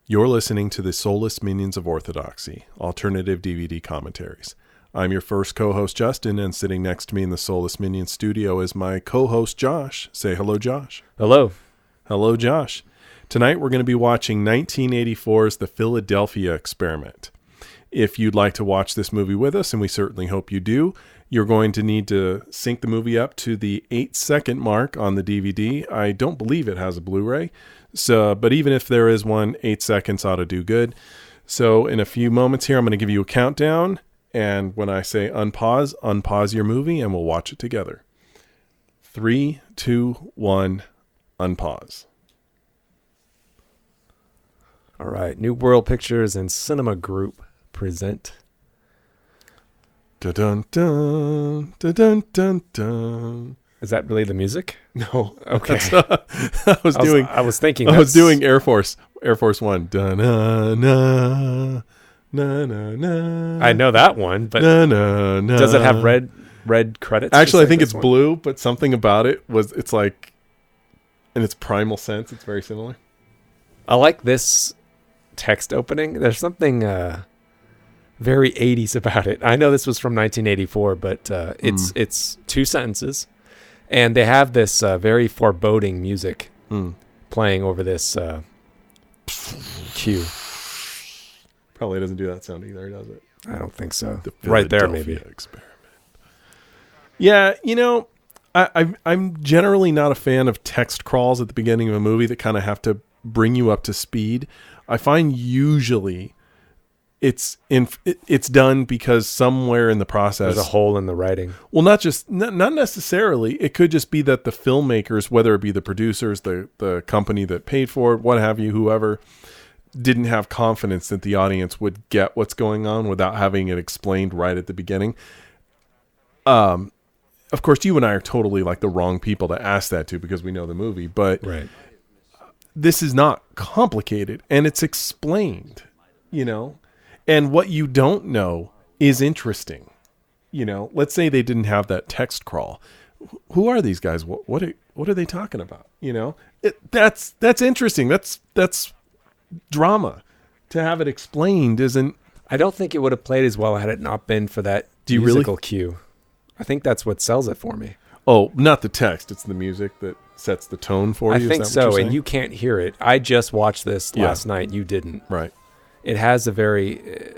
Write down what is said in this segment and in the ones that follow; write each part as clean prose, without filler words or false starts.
You're listening to the Soulless Minions of Orthodoxy, alternative DVD commentaries. I'm your first co-host, Justin, and sitting next to me in the Soulless Minions studio is my co-host, Josh. Say hello, Josh. Hello. Hello, Josh. Tonight we're going to be watching 1984's The Philadelphia Experiment. If you'd like to watch this movie with us, and we certainly hope you do, you're going to need to sync the movie up to the 8-second mark on the DVD. I don't believe it has a Blu-ray, but even if there is one, 8 seconds ought to do good. So in a few moments here, I'm going to give you a countdown, and when I say unpause your movie, and we'll watch it together. 3, 2, 1, unpause. All right. New World Pictures and Cinema Group present. Dun dun dun dun dun dun. Is that really the music? No. Okay. I was doing Air Force One. Dun na na na na na. I know that one, but does it have red credits? Actually, I think it's blue, but something about it's like in its primal sense, it's very similar. I like this text opening. There's something very 80s about it. I know this was from 1984, but it's two sentences, and they have this very foreboding music playing over this cue. Probably doesn't do that sound either, does it? I don't think so. Right there, maybe. Experiment. Yeah, I'm generally not a fan of text crawls at the beginning of a movie that kind of have to bring you up to speed. I find usually it's done because somewhere in the process there's a hole in the writing. Well, not necessarily. It could just be that the filmmakers, whether it be the producers, the company that paid for it, what have you, whoever, didn't have confidence that the audience would get what's going on without having it explained right at the beginning. Of course, you and I are totally like the wrong people to ask that to because we know the movie, but right. This is not complicated, and it's explained, and what you don't know is interesting. Let's say they didn't have that text crawl. Who are these guys? What are they talking about? That's interesting. That's drama. To have it explained isn't. I don't think it would have played as well had it not been for that musical cue. I think that's what sells it for me. Oh, not the text. It's the music that sets the tone for you. I think so, and you can't hear it. I just watched this last night. You didn't. Right. It has a very...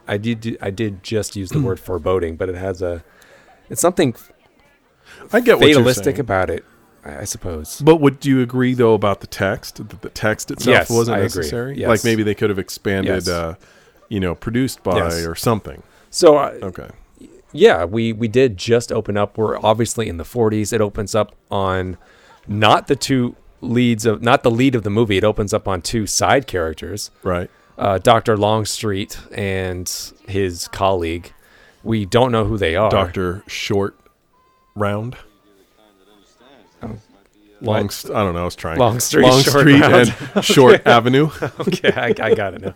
I did just use the word foreboding, but it's something I get fatalistic about it, I suppose. But would you agree, though, about the text? That the text itself wasn't necessary? Yes. Like maybe they could have expanded, produced by or something. So, okay. Yeah, we did just open up. We're obviously in the 40s. It opens up on not the lead of the movie. It opens up on two side characters. Right. Dr. Longstreet and his colleague. We don't know who they are. Dr. Short Round. I don't know. I was trying. Longstreet and Short Avenue. Okay, I got it now.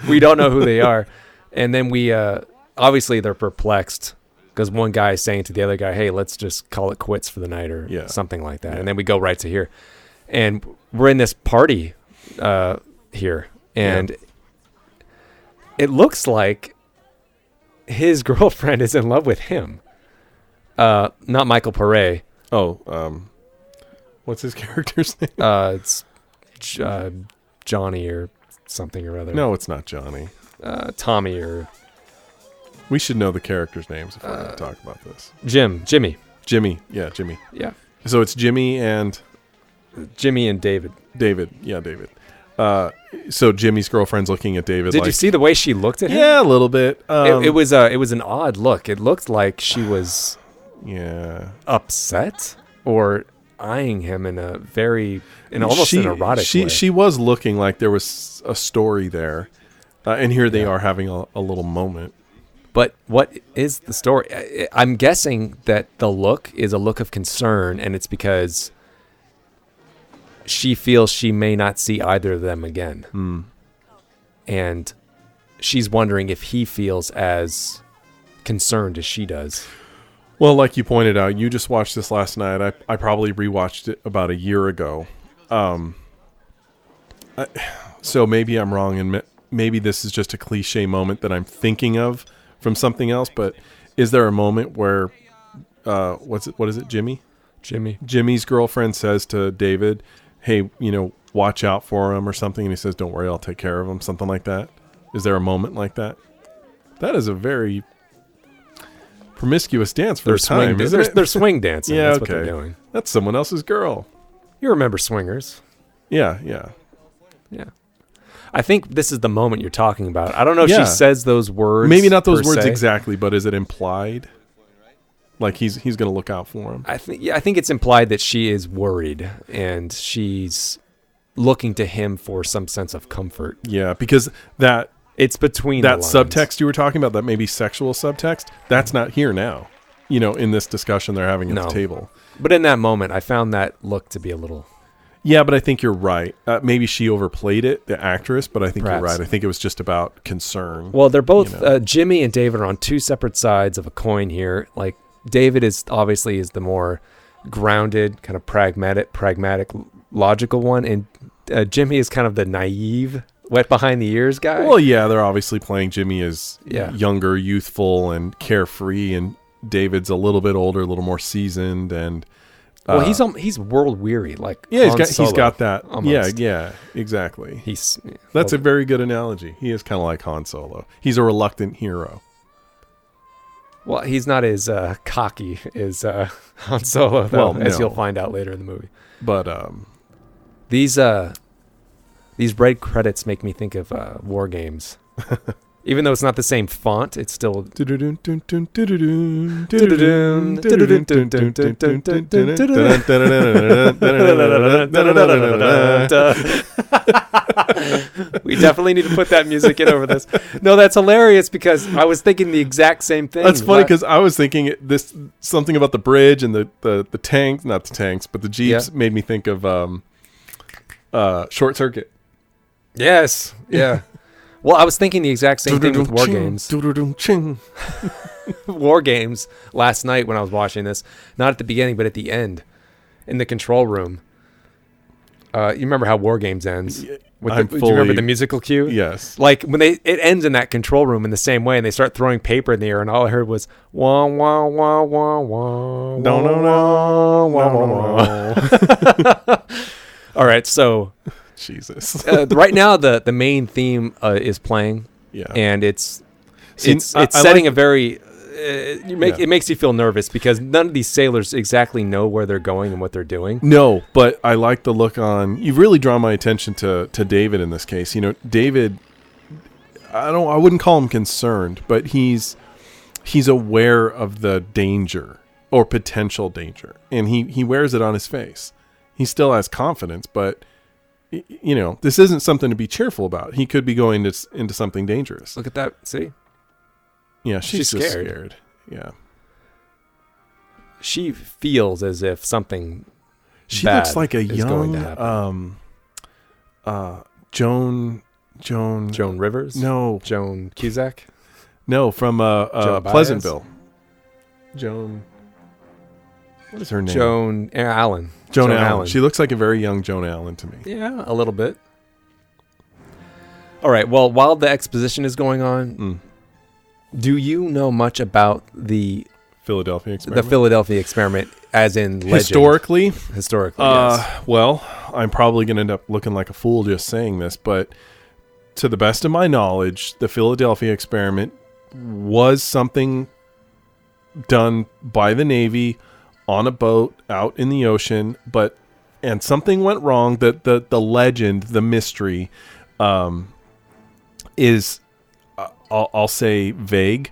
We don't know who they are. And then we... obviously, they're perplexed because one guy is saying to the other guy, hey, let's just call it quits for the night or something like that. Yeah. And then we go right to here. And we're in this party here. And it looks like his girlfriend is in love with him. Not Michael Pare. Oh, what's his character's name? It's Johnny or something or other. No, it's not Johnny. Tommy or... We should know the characters' names if we're going to talk about this. Jimmy. Yeah, Jimmy. Yeah. So it's Jimmy and David. David. So Jimmy's girlfriend's looking at David. Did you see the way she looked at him? Yeah, a little bit. It was an odd look. It looked like she was upset or eyeing him in almost an erotic way. She was looking like there was a story there, and here they are having a little moment. But what is the story? I'm guessing that the look is a look of concern, and it's because she feels she may not see either of them again. And she's wondering if he feels as concerned as she does. Well, like you pointed out, you just watched this last night. I probably rewatched it about a year ago. So maybe I'm wrong, and maybe this is just a cliche moment that I'm thinking of from something else. But is there a moment where what is it, Jimmy's girlfriend says to David, "Hey, watch out for him," or something, and he says, "Don't worry, I'll take care of him," something like that? Is there a moment like that? That is a very promiscuous dance for a time, isn't it? They're swing dancing. Yeah, That's okay. what they're doing. That's someone else's girl. You remember swingers? Yeah. I think this is the moment you're talking about. I don't know if she says those words. Maybe not those words se. exactly, but is it implied? Like he's going to look out for him? I think it's implied that she is worried and she's looking to him for some sense of comfort. Yeah, because it's between that the lines. subtext you were talking about, that maybe sexual subtext, that's not here now. In this discussion they're having at the table. But in that moment, I found that look to be a little... Yeah, but I think you're right. Maybe she overplayed it, the actress, but I think Perhaps. You're right. I think it was just about concern. Well, they're both... Jimmy and David are on two separate sides of a coin here. Like, David is the more grounded, kind of pragmatic, logical one, and Jimmy is kind of the naive, wet behind the ears guy. Well, yeah, they're obviously playing Jimmy as younger, youthful, and carefree, and David's a little bit older, a little more seasoned, and well, he's world weary, like he's Han got that. Almost. Yeah, exactly. That's a very good analogy. He is kind of like Han Solo. He's a reluctant hero. Well, he's not as cocky as Han Solo, though, as you'll find out later in the movie. But these red credits make me think of War Games. Even though it's not the same font, it's still... We definitely need to put that music in over this. No, that's hilarious because I was thinking the exact same thing. That's funny because I was thinking something about the bridge and the tanks, not the tanks, but the Jeeps made me think of Short Circuit. Yes. Yeah. Well, I was thinking the exact same thing with War Games. War Games last night when I was watching this, not at the beginning, but at the end, in the control room. You remember how War Games ends? Do you remember the musical cue? Yes. Like when it ends in that control room in the same way, and they start throwing paper in the air, and all I heard was wah wah wah wah wah. No no no wah wah wah. All right, so. Jesus. Right now, the main theme is playing, and it's setting a very. It makes you feel nervous because none of these sailors exactly know where they're going and what they're doing. No, but I like the look on. You've really drawn my attention to David in this case. David. I wouldn't call him concerned, but he's aware of the danger or potential danger, and he wears it on his face. He still has confidence, but. This isn't something to be cheerful about. He could be going into something dangerous. Look at that. See? Yeah, she's just scared. Yeah. She feels as if something She looks like a young Joan Rivers? No. Joan Cusack? No, from Pleasantville. Joan. What is her name? Joan Allen. Joan Allen. She looks like a very young Joan Allen to me. Yeah, a little bit. All right. Well, while the exposition is going on, do you know much about the Philadelphia experiment? The Philadelphia experiment, as in legend. Historically, yes. Well, I'm probably going to end up looking like a fool just saying this, but to the best of my knowledge, the Philadelphia experiment was something done by the Navy on a boat out in the ocean, and something went wrong. The legend, the mystery, is I'll say vague.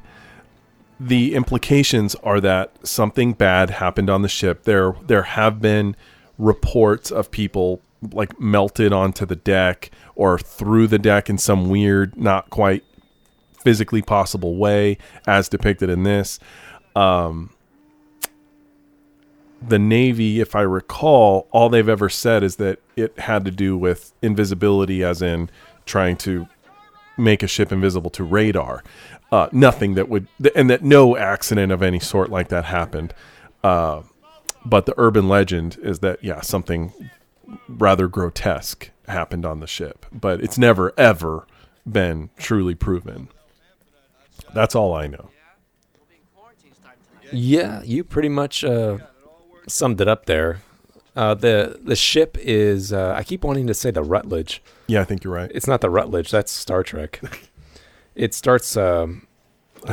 The implications are that something bad happened on the ship. There have been reports of people like melted onto the deck or through the deck in some weird, not quite physically possible way, as depicted in this. The Navy, if I recall, all they've ever said is that it had to do with invisibility, as in trying to make a ship invisible to radar. Nothing that would, and that no accident of any sort like that happened. But the urban legend is that, something rather grotesque happened on the ship, but it's never ever been truly proven. That's all I know. Yeah, you pretty much summed it up there. The ship is I keep wanting to say the Rutledge. Yeah, I think you're right. It's not the Rutledge. That's Star Trek. It starts. I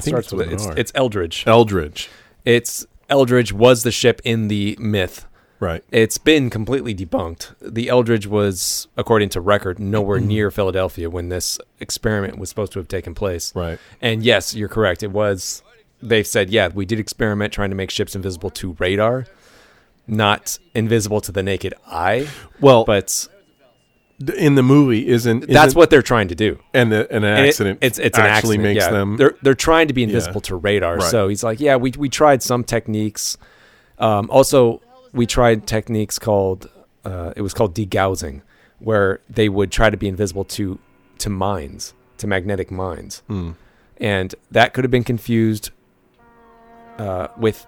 think it's Eldridge. Eldridge. It's Eldridge was the ship in the myth. Right. It's been completely debunked. The Eldridge was, according to record, nowhere near Philadelphia when this experiment was supposed to have taken place. Right. And yes, you're correct. It was. They've said, yeah, we did experiment trying to make ships invisible to radar, not invisible to the naked eye. Well, but in the movie, that's what they're trying to do. And an accident it's actually an accident, makes yeah. them. They're trying to be invisible to radar. Right. So he's like, yeah, we tried some techniques. Also, we tried techniques called it was called degaussing, where they would try to be invisible to mines, to magnetic mines, and that could have been confused with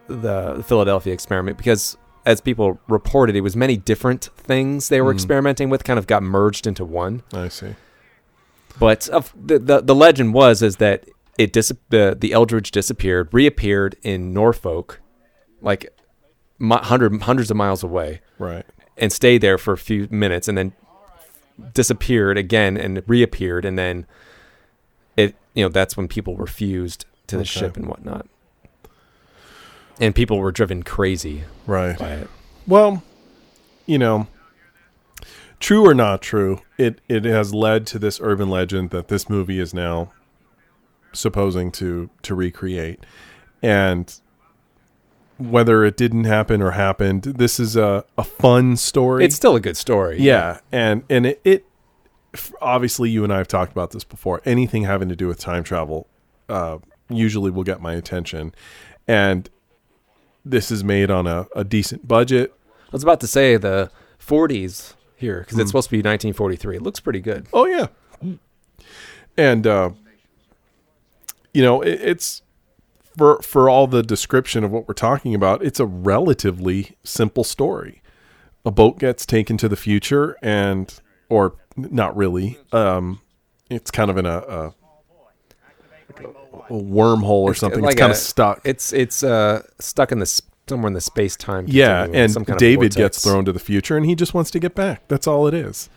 the Philadelphia experiment, because as people reported, it was many different things they were experimenting with, kind of got merged into one. I see. But the legend is that the Eldridge disappeared, reappeared in Norfolk, like hundreds of miles away, right, and stayed there for a few minutes, and then disappeared again and reappeared, and then that's when people were fused to the ship and whatnot. And people were driven crazy by it. Well, true or not true, it has led to this urban legend that this movie is now supposing to recreate. And whether it didn't happen or happened, this is a fun story. It's still a good story. Yeah. And it obviously, you and I have talked about this before. Anything having to do with time travel usually will get my attention. And this is made on a decent budget. I was about to say the 40s here, because it's supposed to be 1943. It looks pretty good. Oh, yeah. And, it's for all the description of what we're talking about, it's a relatively simple story. A boat gets taken to the future or not really. It's kind of in a wormhole or something. It's kind of stuck. It's stuck in somewhere in the space time. Yeah, and some kind David gets thrown to the future, and he just wants to get back. That's all it is.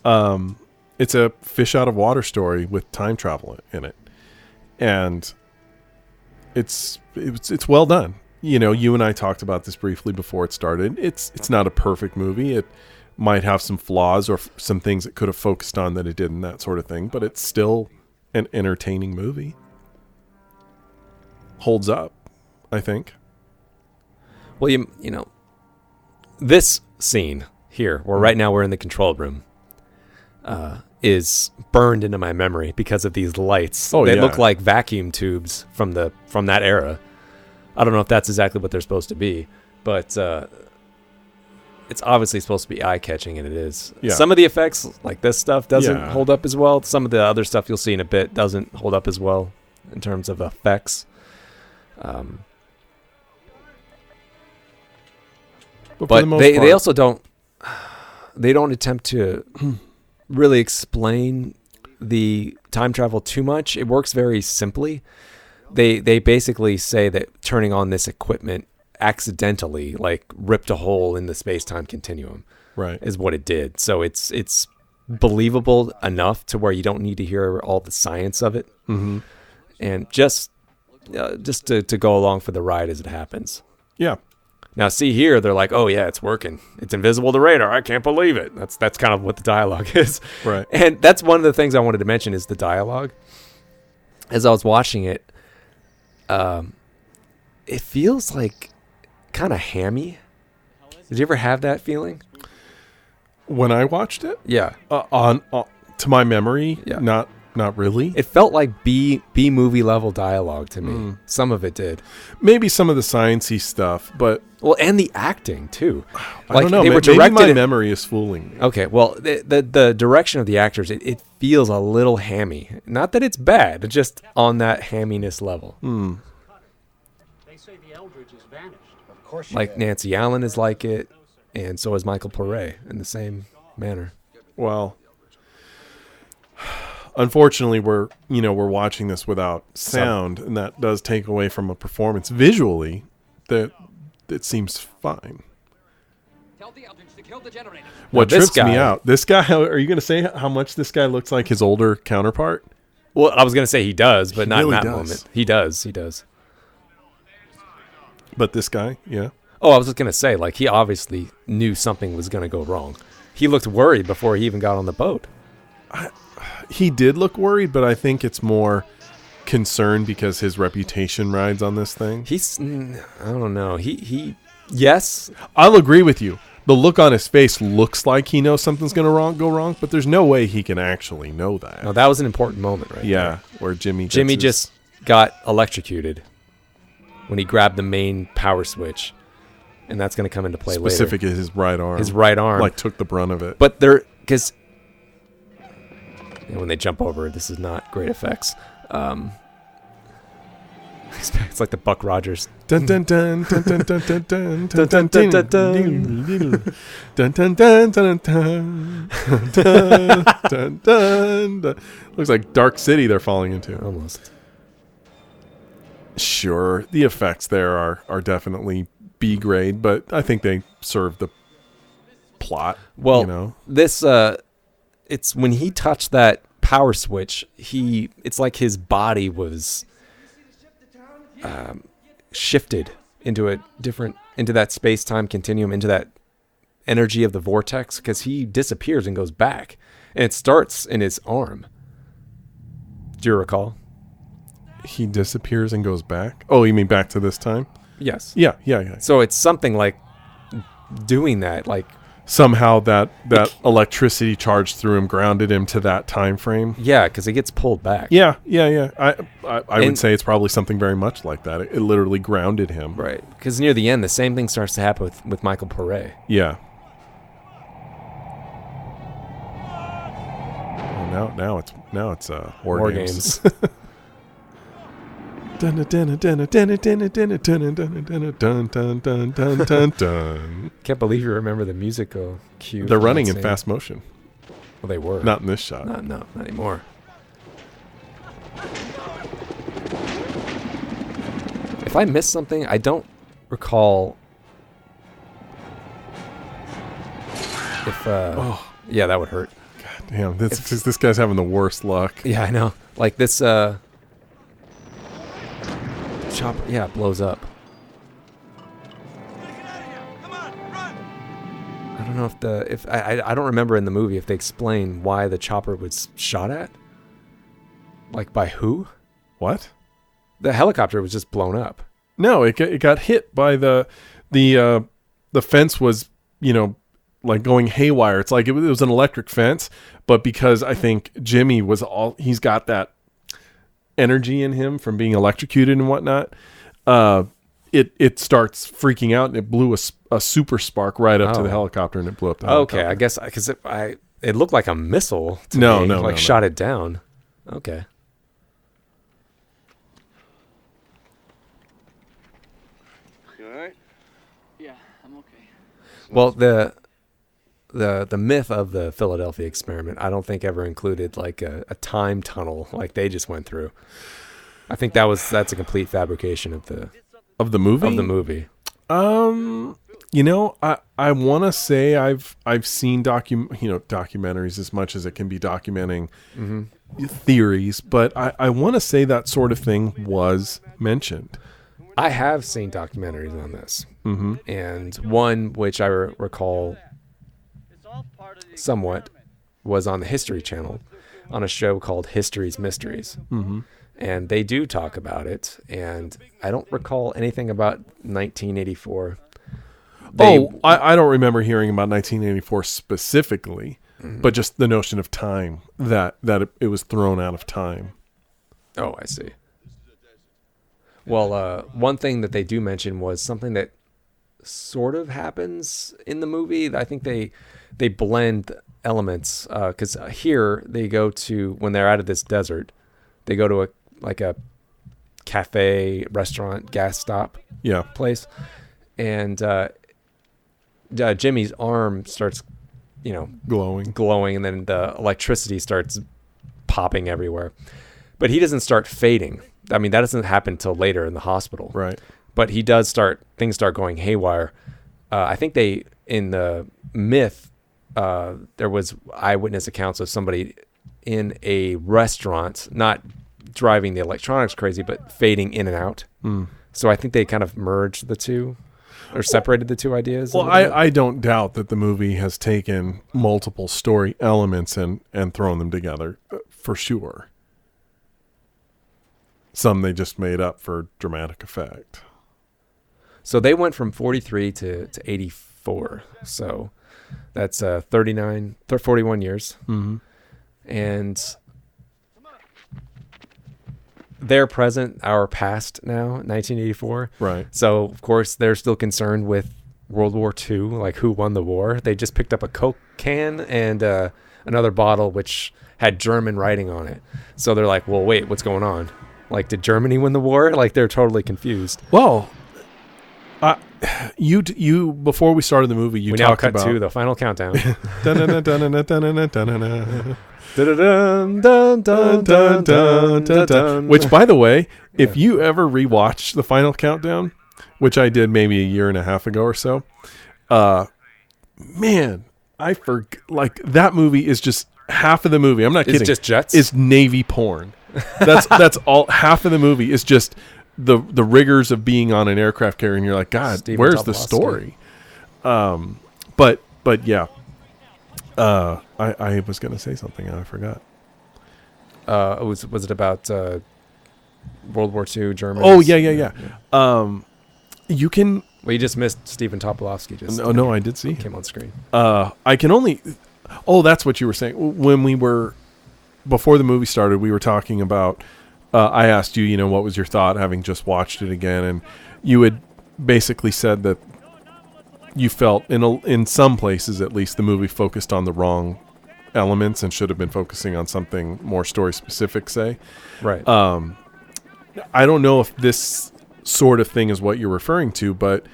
It's a fish out of water story with time travel in it, and it's well done. You and I talked about this briefly before it started. It's not a perfect movie. It might have some flaws or some things it could have focused on that it didn't, that sort of thing. But it's still an entertaining movie. Holds up, I think. Well, this scene here, where right now we're in the control room, is burned into my memory because of these lights. They look like vacuum tubes from that era. I don't know if that's exactly what they're supposed to be, but it's obviously supposed to be eye-catching, and it is. Yeah. Some of the effects, like this stuff, doesn't hold up as well. Some of the other stuff you'll see in a bit doesn't hold up as well in terms of effects. But they also don't attempt to really explain the time travel too much. It works very simply. They basically say that turning on this equipment accidentally ripped a hole in the space-time continuum, right, is what it did. So it's believable enough to where you don't need to hear all the science of it, and just to go along for the ride as it happens. Yeah. Now, see here, they're like, oh, yeah, it's working. It's invisible to radar. I can't believe it. That's kind of what the dialogue is. Right. And that's one of the things I wanted to mention is the dialogue. As I was watching it, it feels like kind of hammy. Did you ever have that feeling? When I watched it? Yeah. To my memory, not really. It felt like B movie level dialogue to me. Some of it did. Maybe some of the sciencey stuff, but and the acting too. I don't know. Maybe my memory is fooling me. Okay, well, the direction of the actors, it feels a little hammy. Not that it's bad, it's just on that hamminess level. They say the Eldridge has vanished. Of course. Nancy Allen is like it, and so is Michael Pare in the same manner. Well, unfortunately, we're watching this without sound, and that does take away from a performance visually. That it seems fine. Tell the Eldridge to kill the generator. What Now, this trips me guy- out? This guy. Are you going to say how much this guy looks like his older counterpart? Well, I was gonna say he does, but He not really in that does. moment. He does. He does. But this guy, yeah. Oh, I was just gonna say, like, he obviously knew something was gonna go wrong. He looked worried before he even got on the boat. He did look worried, but I think it's more concerned because his reputation rides on this thing. I don't know. Yes. I'll agree with you. The look on his face looks like he knows something's going to go wrong, but there's no way he can actually know that. No, that was an important moment, right? Yeah, where Jimmy Just got electrocuted when he grabbed the main power switch, and that's going to come into play specific later. is his right arm. His right arm, like took the brunt of it. But because when they jump over, this is not great effects. It's like the Buck Rogers. Dun dun dun dun dun dun dun dun dun dun dun dun dun dun dun dun dun. Looks like Dark City they're falling into. Almost. Sure, the effects there are definitely B grade, but I think they serve the plot. Well, this it's when he touched that power switch, it's like his body was shifted into that space-time continuum, into that energy of the vortex, because he disappears and goes back, and it starts in his arm. Do you recall? He disappears and goes back. Oh, you mean back to this time? Yes. Yeah. So it's something like doing that, like somehow that electricity charge through him grounded him to that time frame. Yeah, because he gets pulled back. Yeah. I would say it's probably something very much like that. It literally grounded him. Right. Because near the end, the same thing starts to happen with Michael Pare. Yeah. Oh, now it's war games. Can't believe you remember the musical cue. They're running in fast motion. Well, they were. Not in this shot. Not anymore. If I missed something, I don't recall if yeah, that would hurt. God damn, this guy's having the worst luck. Yeah, I know. Like this chopper, yeah, it blows up. I don't know if I don't remember in the movie if they explain why the chopper was shot at. Like by who? What? The helicopter was just blown up. No, it got hit by the fence was, like going haywire. It's like it was an electric fence, but because I think Jimmy he's got that energy in him from being electrocuted and whatnot, it starts freaking out and it blew a super spark right up to the helicopter and it blew up the helicopter. Okay, I guess because it looked like a missile to me, no, shot it down. Okay. You all right? Yeah, I'm okay. Well, the myth of the Philadelphia experiment, I don't think ever included like a time tunnel like they just went through. I think that's a complete fabrication of the movie. Of the movie. I want to say I've seen documentaries as much as it can be documenting theories, but I want to say that sort of thing was mentioned. I have seen documentaries on this, and one which I recall somewhat was on the History Channel on a show called History's Mysteries. And they do talk about it, and I don't recall anything about 1984. I don't remember hearing about 1984 specifically, but just the notion of time, that it was thrown out of time. Oh, I see. Well, one thing that they do mention was something that sort of happens in the movie. I think they blend elements, because here they go to, when they're out of this desert, they go to a cafe, restaurant, gas stop place, and Jimmy's arm starts glowing, and then the electricity starts popping everywhere. But he doesn't start fading. I mean, that doesn't happen until later in the hospital. Right. But things start going haywire. I think in the myth, there was eyewitness accounts of somebody in a restaurant, not driving the electronics crazy, but fading in and out. So I think they kind of merged the two, or separated the two ideas. Well, I don't doubt that the movie has taken multiple story elements and thrown them together, for sure. Some they just made up for dramatic effect. So they went from 43 to 84. So that's 41 years. Mm-hmm. And their present, our past now, 1984. Right. So, of course, they're still concerned with World War II, like who won the war. They just picked up a Coke can and another bottle which had German writing on it. So they're like, well, wait, what's going on? Like, did Germany win the war? Like, they're totally confused. Well, you before we started the movie, you talked about... We now cut to the final countdown. Which, by the way, if you ever rewatch the final countdown, which I did maybe a year and a half ago or so, man, like that movie is just half of the movie. I'm not kidding. It's just jets. Is Navy porn. That's all. Half of the movie is just the rigors of being on an aircraft carrier, and you're like, God, Stephen where's the Tobolowsky. story? But yeah. I was going to say something and I forgot. Was it about World War II, Germany? Oh, yeah. You can... Well, you just missed Stephen Tobolowsky. No, I did see him. Came on screen. I can only... Oh, that's what you were saying. When we were... Before the movie started, we were talking about... I asked you, what was your thought having just watched it again? And you had basically said that you felt, in some places at least, the movie focused on the wrong elements and should have been focusing on something more story specific, say. Right. I don't know if this sort of thing is what you're referring to, but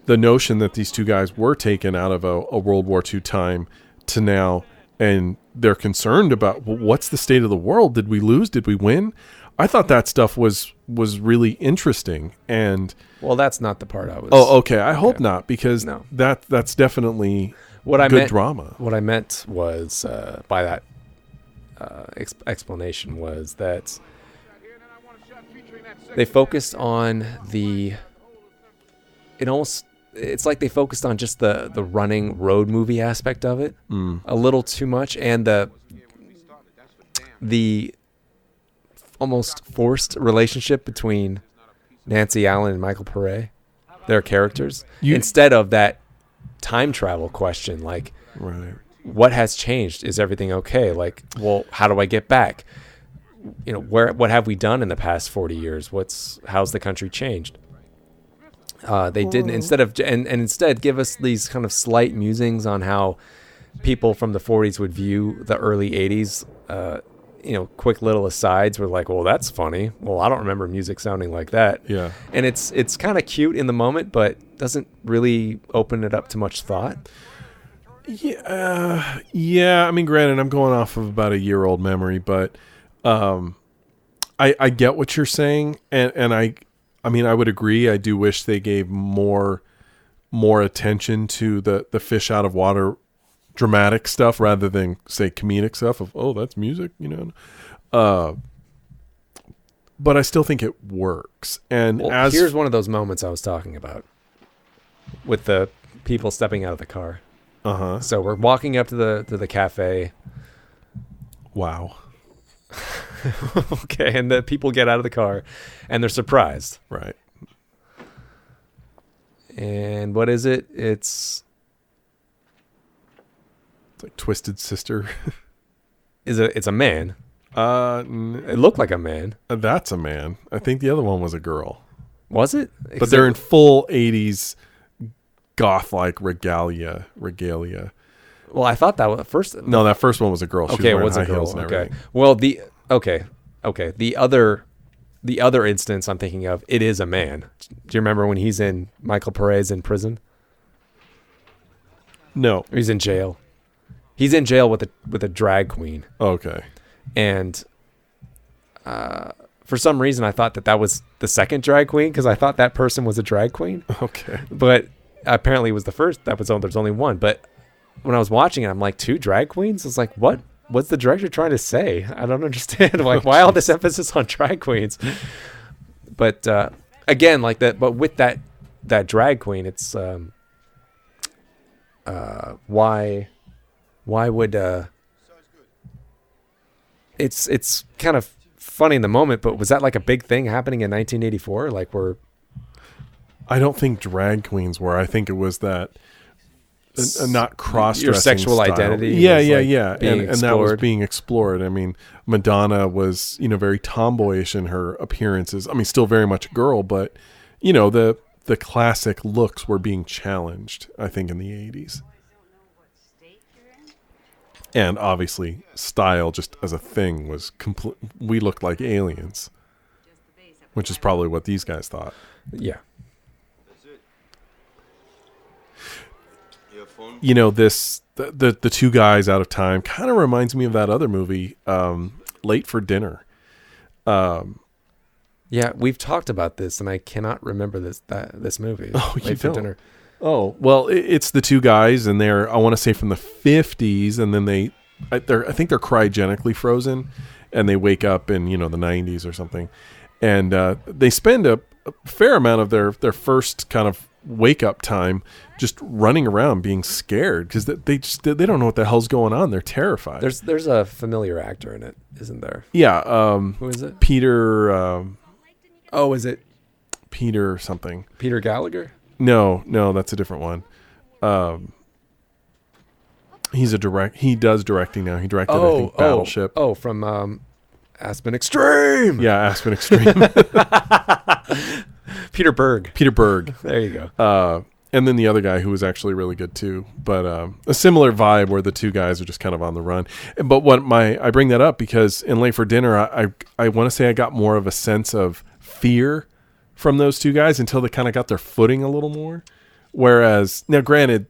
the notion that these two guys were taken out of a World War II time to now, and they're concerned about, well, what's the state of the world? Did we lose? Did we win? I thought that stuff was really interesting. And well, that's not the part I was... Oh, okay. I hope not, because no. that's definitely drama. What I meant was, by that explanation, was that they focused on it's like they focused on just the running road movie aspect of it a little too much, and the almost forced relationship between Nancy Allen and Michael Pare, their characters, instead of that time travel question, like, right, what has changed? Is everything okay? Like, well, how do I get back? What have we done in the past 40 years? How's the country changed? They didn't, instead give us these kind of slight musings on how people from the 40s would view the early 80s. Quick little asides were like, well, that's funny. Well, I don't remember music sounding like that. Yeah. And it's kind of cute in the moment, but doesn't really open it up to much thought. Yeah. I mean, granted, I'm going off of about a year-old memory, but I get what you're saying, and I mean, I would agree. I do wish they gave more attention to the fish out of water dramatic stuff rather than, say, comedic stuff of, oh, that's music, but I still think it works. And here's one of those moments I was talking about with the people stepping out of the car. So we're walking up to the cafe. Wow. Okay, and the people get out of the car and they're surprised. Right. And what is it? It's like Twisted Sister. It's a man. It looked like a man. That's a man. I think the other one was a girl. Was it? But they're in full 80s goth-like regalia. Well, I thought that was first. No, that first one was a girl. She okay, was it was wearing a high girl. heels and Okay. Well, the other instance I'm thinking of, it is a man. Do you remember when he's in Michael Pare's in prison? No, he's in jail. He's in jail with a drag queen. Okay. And for some reason, I thought that was the second drag queen because I thought that person was a drag queen. Okay. But apparently it was the first. There's only one. But when I was watching it, I'm like, 2 drag queens? I was like, what? What's the director trying to say? I don't understand. Like, why all this emphasis on drag queens? But again, like that. But with that drag queen, it's why would it's kind of funny in the moment, but was that like a big thing happening in 1984? Like, I don't think drag queens were. I think it was that not cross-dressing your sexual style. identity. Yeah. And that was being explored. I mean, Madonna was, very tomboyish in her appearances. I mean, still very much a girl, but the classic looks were being challenged, I think, in the 80s. And obviously, style just as a thing was complete. We looked like aliens, which is probably what these guys thought. Yeah. The 2 guys out of time kind of reminds me of that other movie, Late for Dinner. Yeah, we've talked about this, and I cannot remember this movie. Oh, Late for Dinner. Oh, well, it's the 2 guys, and they're, I want to say, from the 50s, and then I think they're cryogenically frozen, and they wake up in, the 90s or something. And they spend a fair amount of their first kind of wake-up time just running around being scared because they don't know what the hell's going on. They're terrified. There's a familiar actor in it, isn't there? Yeah. Who is it? Peter... is it Peter something? Peter Gallagher? No, that's a different one. He does directing now. He directed, I think, Battleship. From Aspen Extreme. Yeah, Aspen Extreme. Peter Berg. There you go. And then the other guy who was actually really good too. But a similar vibe where the 2 guys are just kind of on the run. But I bring that up because in Late for Dinner, I want to say I got more of a sense of fear from those 2 guys until they kind of got their footing a little more. Whereas, now granted,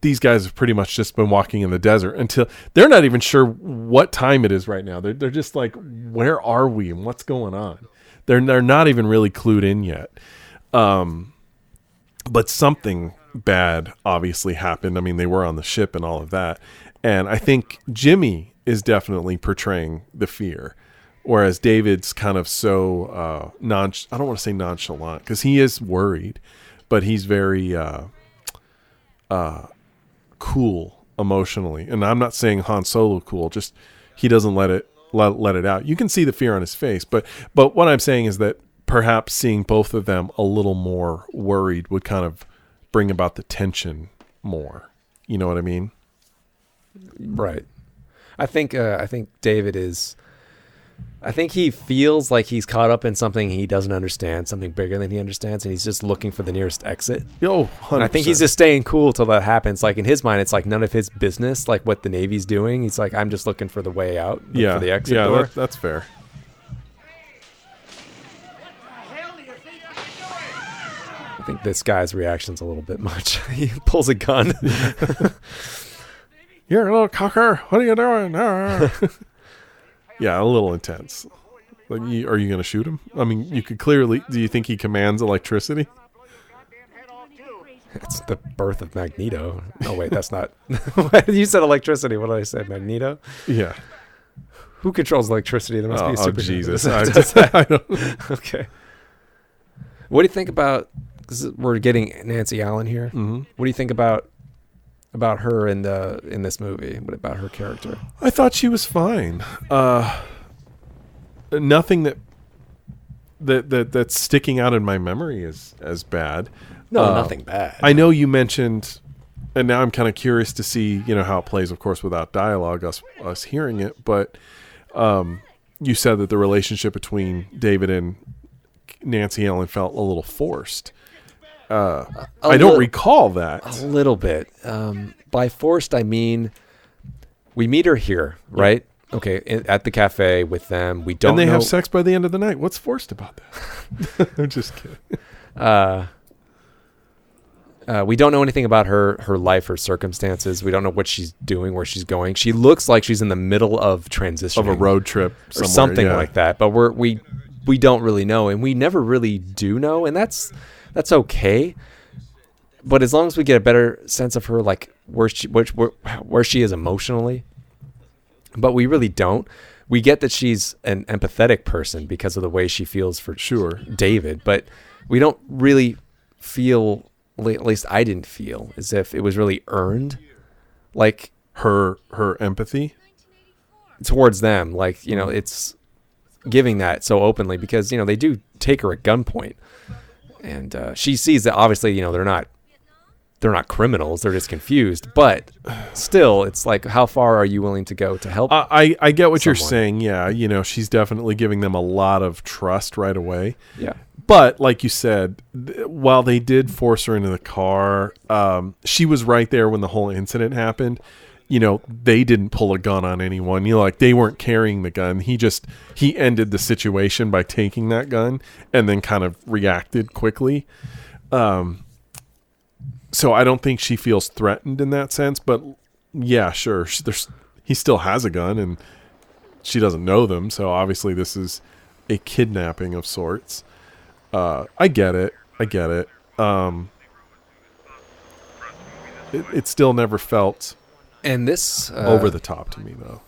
these guys have pretty much just been walking in the desert until they're not even sure what time it is right now. They're just like, where are we and what's going on? They're not even really clued in yet. But something bad obviously happened. I mean, they were on the ship and all of that. And I think Jimmy is definitely portraying the fear. Whereas David's kind of so I don't want to say nonchalant because he is worried, but he's very cool emotionally. And I'm not saying Han Solo cool, just he doesn't let it out. You can see the fear on his face, but what I'm saying is that perhaps seeing both of them a little more worried would kind of bring about the tension more. You know what I mean? Right. I think David is. I think he feels like he's caught up in something he doesn't understand, something bigger than he understands, and he's just looking for the nearest exit. Oh, 100%. I think he's just staying cool till that happens. Like in his mind, it's like none of his business, like what the Navy's doing. He's like, I'm just looking for the way out, for the exit door. That's fair. I think this guy's reaction's a little bit much. He pulls a gun. You're a little cocker. What are you doing? Yeah, a little intense. Like, are you going to shoot him? I mean, you could clearly... Do you think he commands electricity? It's the birth of Magneto. Oh, wait, that's not... You said electricity. What did I say? Magneto? Yeah. Who controls electricity? There must be a super Jesus. I don't... Okay. What do you think about... We're getting Nancy Allen here. Mm-hmm. What do you think about her in this movie? What about her character? I thought she was fine. Nothing that's sticking out in my memory as bad. No, nothing bad. I know you mentioned, and now I'm kind of curious to see how it plays, of course, without dialogue, us hearing it. But you said that the relationship between David and Nancy Allen felt a little forced. I don't recall that. A little bit. By forced, I mean we meet her here, right? Yeah. Okay, at the cafe with them. We don't. And they have sex by the end of the night. What's forced about that? I'm just kidding. We don't know anything about her life, her circumstances. We don't know what she's doing, where she's going. She looks like she's in the middle of transition of a road trip or something like that. But we don't really know, and we never really do know, and that's okay. But as long as we get a better sense of her, like where she is emotionally, but we really don't. We get that she's an empathetic person because of the way she feels for David, but we don't really feel, at least I didn't feel, as if it was really earned, like her empathy towards them. Like, you know, it's giving that so openly because, you know, they do take her at gunpoint, and she sees that obviously, you know, they're not criminals, they're just confused, but still it's like, how far are you willing to go to help? I get what you're saying. Yeah, you know, she's definitely giving them a lot of trust right away. Yeah, but like you said, while they did force her into the car, she was right there when the whole incident happened. You know, they didn't pull a gun on anyone. You know, like they weren't carrying the gun. He ended the situation by taking that gun and then kind of reacted quickly. So I don't think she feels threatened in that sense, but yeah, sure. He still has a gun and she doesn't know them. So obviously this is a kidnapping of sorts. I get it. It still never felt and this over the top to me though.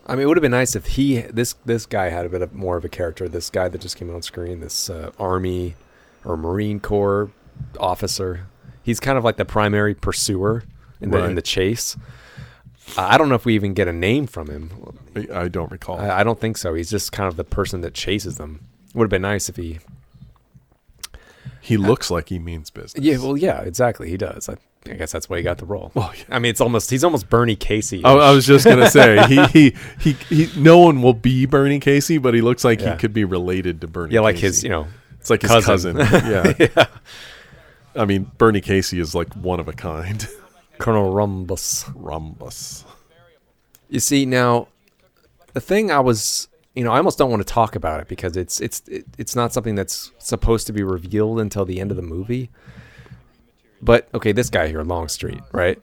I mean, it would have been nice if this guy had a bit of more of a character. This guy that just came on screen, this Army or Marine Corps officer. He's kind of like the primary pursuer in the chase. I don't know if we even get a name from him. I don't recall. I don't think so. He's just kind of the person that chases them. It would have been nice if he looks like he means business. Yeah, well, yeah, exactly. He does. I guess that's why he got the role. Well, yeah. I mean, he's almost Bernie Casey. I was just gonna say he no one will be Bernie Casey, but he looks like he could be related to Bernie. Yeah, like Casey. his, you know, it's like his cousin. Yeah. Yeah. I mean, Bernie Casey is like one of a kind. Colonel Rumbus. You see, now, the thing I almost don't want to talk about it because it's not something that's supposed to be revealed until the end of the movie. But, okay, this guy here, Longstreet, right?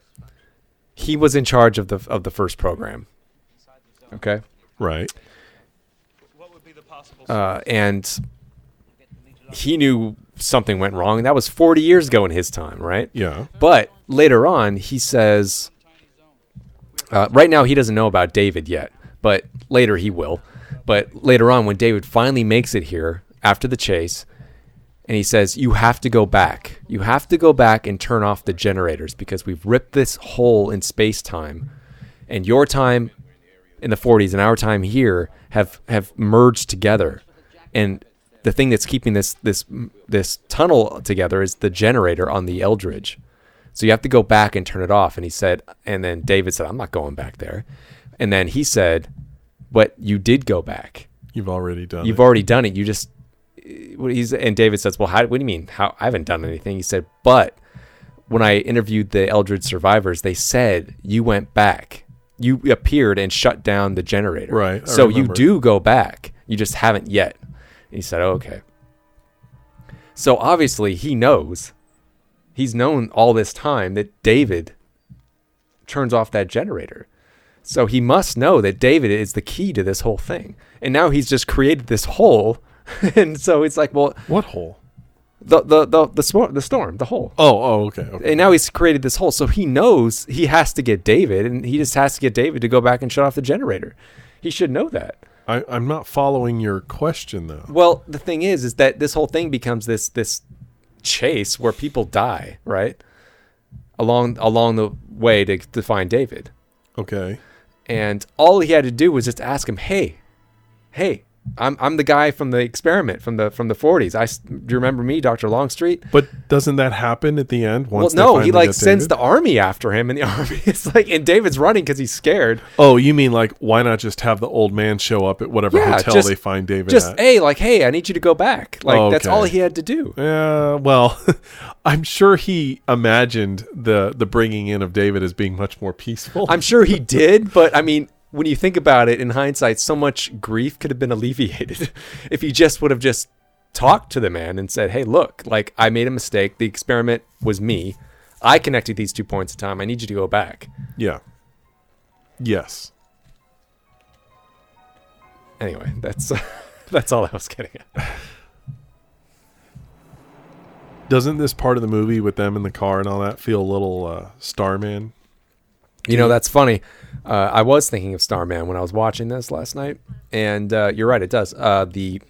He was in charge of the first program. Okay? Right. And he knew something went wrong, and that was 40 years ago in his time, right? Yeah. But later on, he says, right now he doesn't know about David yet, but later he will. But later on, when David finally makes it here after the chase, and he says, you have to go back. You have to go back and turn off the generators because we've ripped this hole in space-time, and your time in the 40s and our time here have merged together. And the thing that's keeping this tunnel together is the generator on the Eldridge. So you have to go back and turn it off. And then David said, I'm not going back there. And then he said, but you did go back. You've already done it. You just, and David says, well, what do you mean? How? I haven't done anything. He said, but when I interviewed the Eldridge survivors, they said you went back. You appeared and shut down the generator. Right. So you do go back. You just haven't yet. He said, oh, okay. So obviously he knows. He's known all this time that David turns off that generator. So he must know that David is the key to this whole thing. And now he's just created this hole. And so it's like, well, what hole? The storm, the hole. Oh, okay. And now he's created this hole. So he knows he has to get David, and he just has to get David to go back and shut off the generator. He should know that. I'm not following your question, though. Well, the thing is that this whole thing becomes this chase where people die, right? Along the way to find David. Okay. And all he had to do was just ask him, hey, I'm the guy from the experiment from the 40s. Do you remember me, Dr. Longstreet? But doesn't that happen at the end? Well, no, he sends the army after him, and the army is like, and David's running because he's scared. Oh, you mean like why not just have the old man show up at whatever hotel they find David at? Hey, I need you to go back. Like that's all he had to do. Yeah, well, I'm sure he imagined the bringing in of David as being much more peaceful. I'm sure he did, but I mean, when you think about it in hindsight, so much grief could have been alleviated if he just would have just talked to the man and said, hey, look, like I made a mistake. The experiment was me. I connected these 2 points of time. I need you to go back. Yeah. Yes. Anyway, that's that's all I was getting at. Doesn't this part of the movie with them in the car and all that feel a little Starman? You know, that's funny. I was thinking of Starman when I was watching this last night, and you're right, it does. The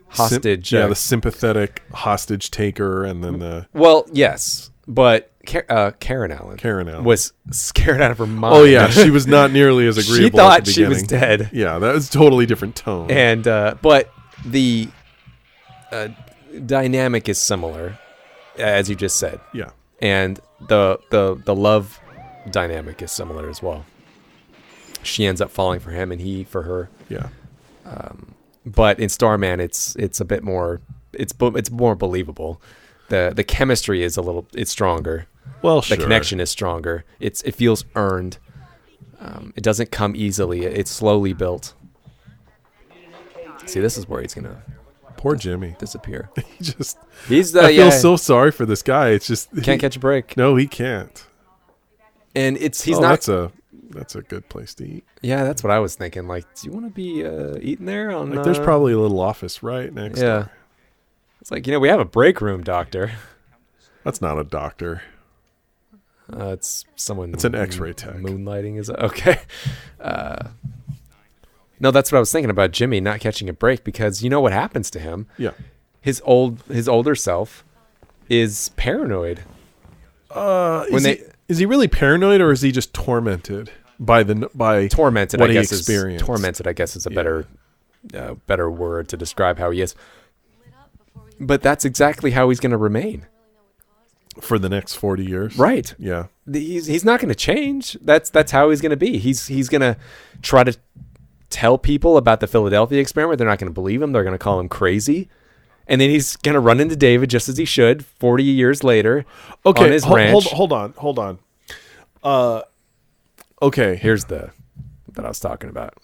hostage. The sympathetic hostage taker, and then the... Well, yes, but Karen Allen was scared out of her mind. Oh, yeah, she was not nearly as agreeable. She thought at the she beginning. was dead. Yeah, that was a totally different tone. And but the dynamic is similar, as you just said. Yeah. And the love dynamic is similar as well. She ends up falling for him and he for her. Yeah. But in Starman it's a bit more it's more believable. The chemistry is it's stronger. Well, the connection is stronger. It feels earned. It doesn't come easily. It's slowly built. See, this is where he's gonna poor Jimmy disappear. I feel so sorry for this guy. It's just can't catch a break. No, he can't. And he's not. That's a good place to eat. Yeah, that's what I was thinking. Like, do you want to be eating there? There's probably a little office right next door. It's like, we have a break room, doctor. That's not a doctor. It's someone. It's an X-ray tech. Moonlighting is okay. No, that's what I was thinking about Jimmy not catching a break, because you know what happens to him. Yeah. His older self is paranoid. Is he really paranoid, or is he just tormented by tormented? What I guess he experienced? Tormented, I guess, is a better word to describe how he is. But that's exactly how he's going to remain for the next 40 years. Right. Yeah. He's not going to change. That's how he's going to be. He's going to try to tell people about the Philadelphia experiment. They're not going to believe him. They're going to call him crazy. And then he's going to run into David, just as he should, 40 years later on his ranch. Hold on. Okay. Here's that I was talking about.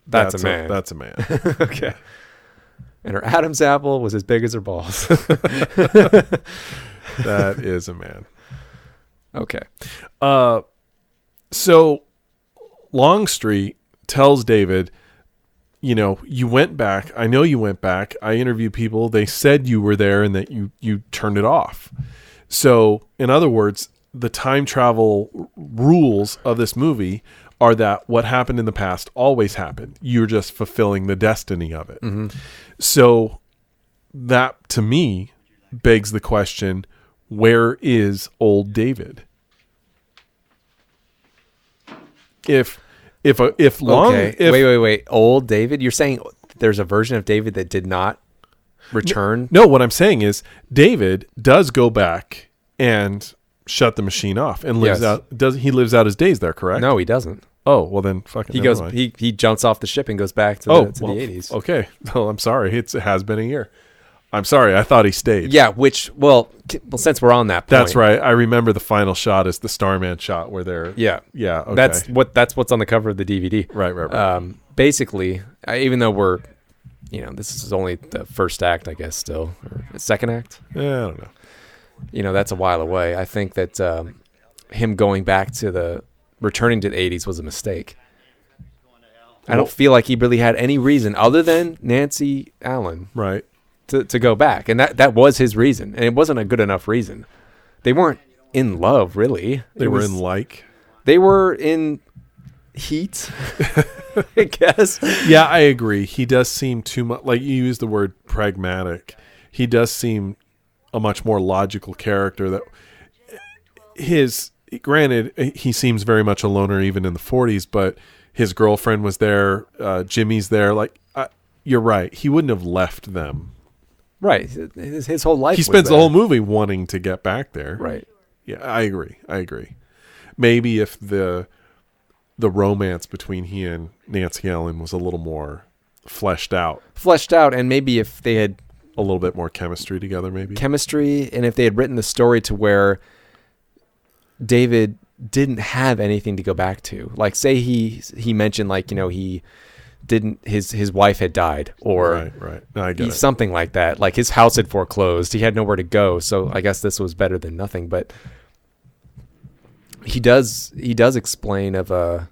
That's a man. That's a man. Okay. And her Adam's apple was as big as her balls. That is a man. Okay. So Longstreet tells David, you went back. I know you went back. I interviewed people. They said you were there and that you turned it off. So, in other words, the time travel rules of this movie are that what happened in the past always happened. You're just fulfilling the destiny of it. Mm-hmm. So that, to me, begs the question, where is old David? Wait. Old David? You're saying there's a version of David that did not return? No, what I'm saying is David does go back and shut the machine off and lives out. He lives out his days there, correct? No, he doesn't. Oh, well then fucking he jumps off the ship and goes back to the 80s. Okay. Well, I'm sorry. It has been a year. I'm sorry. I thought he stayed. Yeah, since we're on that point. That's right. I remember the final shot is the Starman shot where they're... Yeah. Yeah, okay. That's what's on the cover of the DVD. Right. Basically, even though we're, this is only the first act, I guess, still. Or the second act? Yeah, I don't know. That's a while away. I think that him going back to returning to the 80s was a mistake. I don't feel like he really had any reason other than Nancy Allen. Right. To go back, and that was his reason, and it wasn't a good enough reason. They weren't in love, really. They were in heat, I guess. Yeah, I agree. He does seem too much, like you used the word pragmatic. He does seem a much more logical character. That granted, he seems very much a loner even in the 40s, but his girlfriend was there. Jimmy's there. You're right. He wouldn't have left them. Right. His whole life. He spends the whole movie wanting to get back there. Right. Yeah, I agree. Maybe if the romance between he and Nancy Allen was a little more fleshed out, and maybe if they had a little bit more chemistry together, and if they had written the story to where David didn't have anything to go back to. Like, say he mentioned, he his wife had died, or right. No, I get it. Something like that. Like his house had foreclosed. He had nowhere to go. So I guess this was better than nothing. But he does explain of a.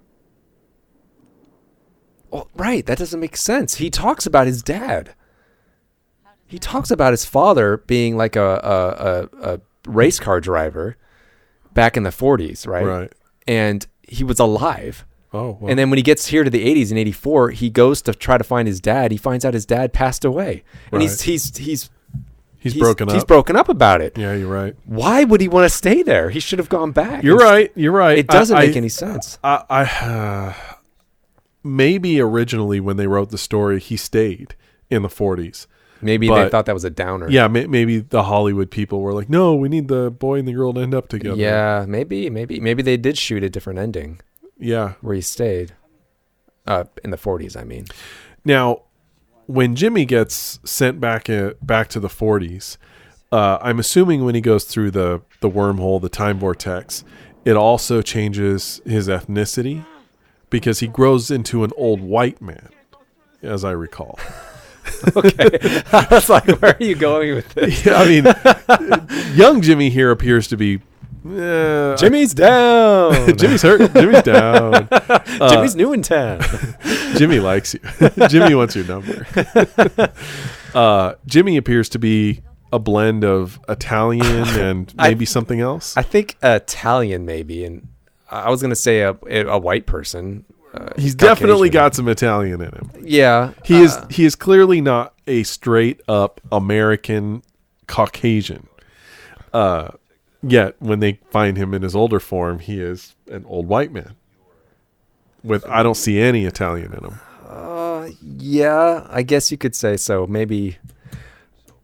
Oh, right. That doesn't make sense. He talks about his dad. He talks about his father being like a race car driver back in the 40s, right? Right. And he was alive. Oh, well. And then when he gets here to the 80s in 84, he goes to try to find his dad. He finds out his dad passed away. And Right. he's broken up. He's broken up about it. Yeah, you're right. Why would he want to stay there? He should have gone back. You're right. It doesn't make any sense. I maybe originally when they wrote the story, he stayed in the 40s. Maybe they thought that was a downer. Yeah, maybe the Hollywood people were like, no, we need the boy and the girl to end up together. Yeah, maybe they did shoot a different ending. Yeah. Where he stayed. In the 40s, I mean. Now, when Jimmy gets sent back to the 40s, I'm assuming when he goes through the wormhole, the time vortex, it also changes his ethnicity because he grows into an old white man, as I recall. Okay. I was like, where are you going with this? Yeah, I mean, young Jimmy here appears to be... Jimmy's down. Jimmy's hurt. Jimmy's down. Jimmy's new in town. Jimmy likes you. Jimmy wants your number. Jimmy appears to be a blend of Italian and maybe something else. I think Italian, maybe, and I was gonna say a white person. He's definitely got some Italian in him. Yeah, he is clearly not a straight up American Caucasian. Yet when they find him in his older form, he is an old white man. I don't see any Italian in him. Yeah, I guess you could say so. Maybe.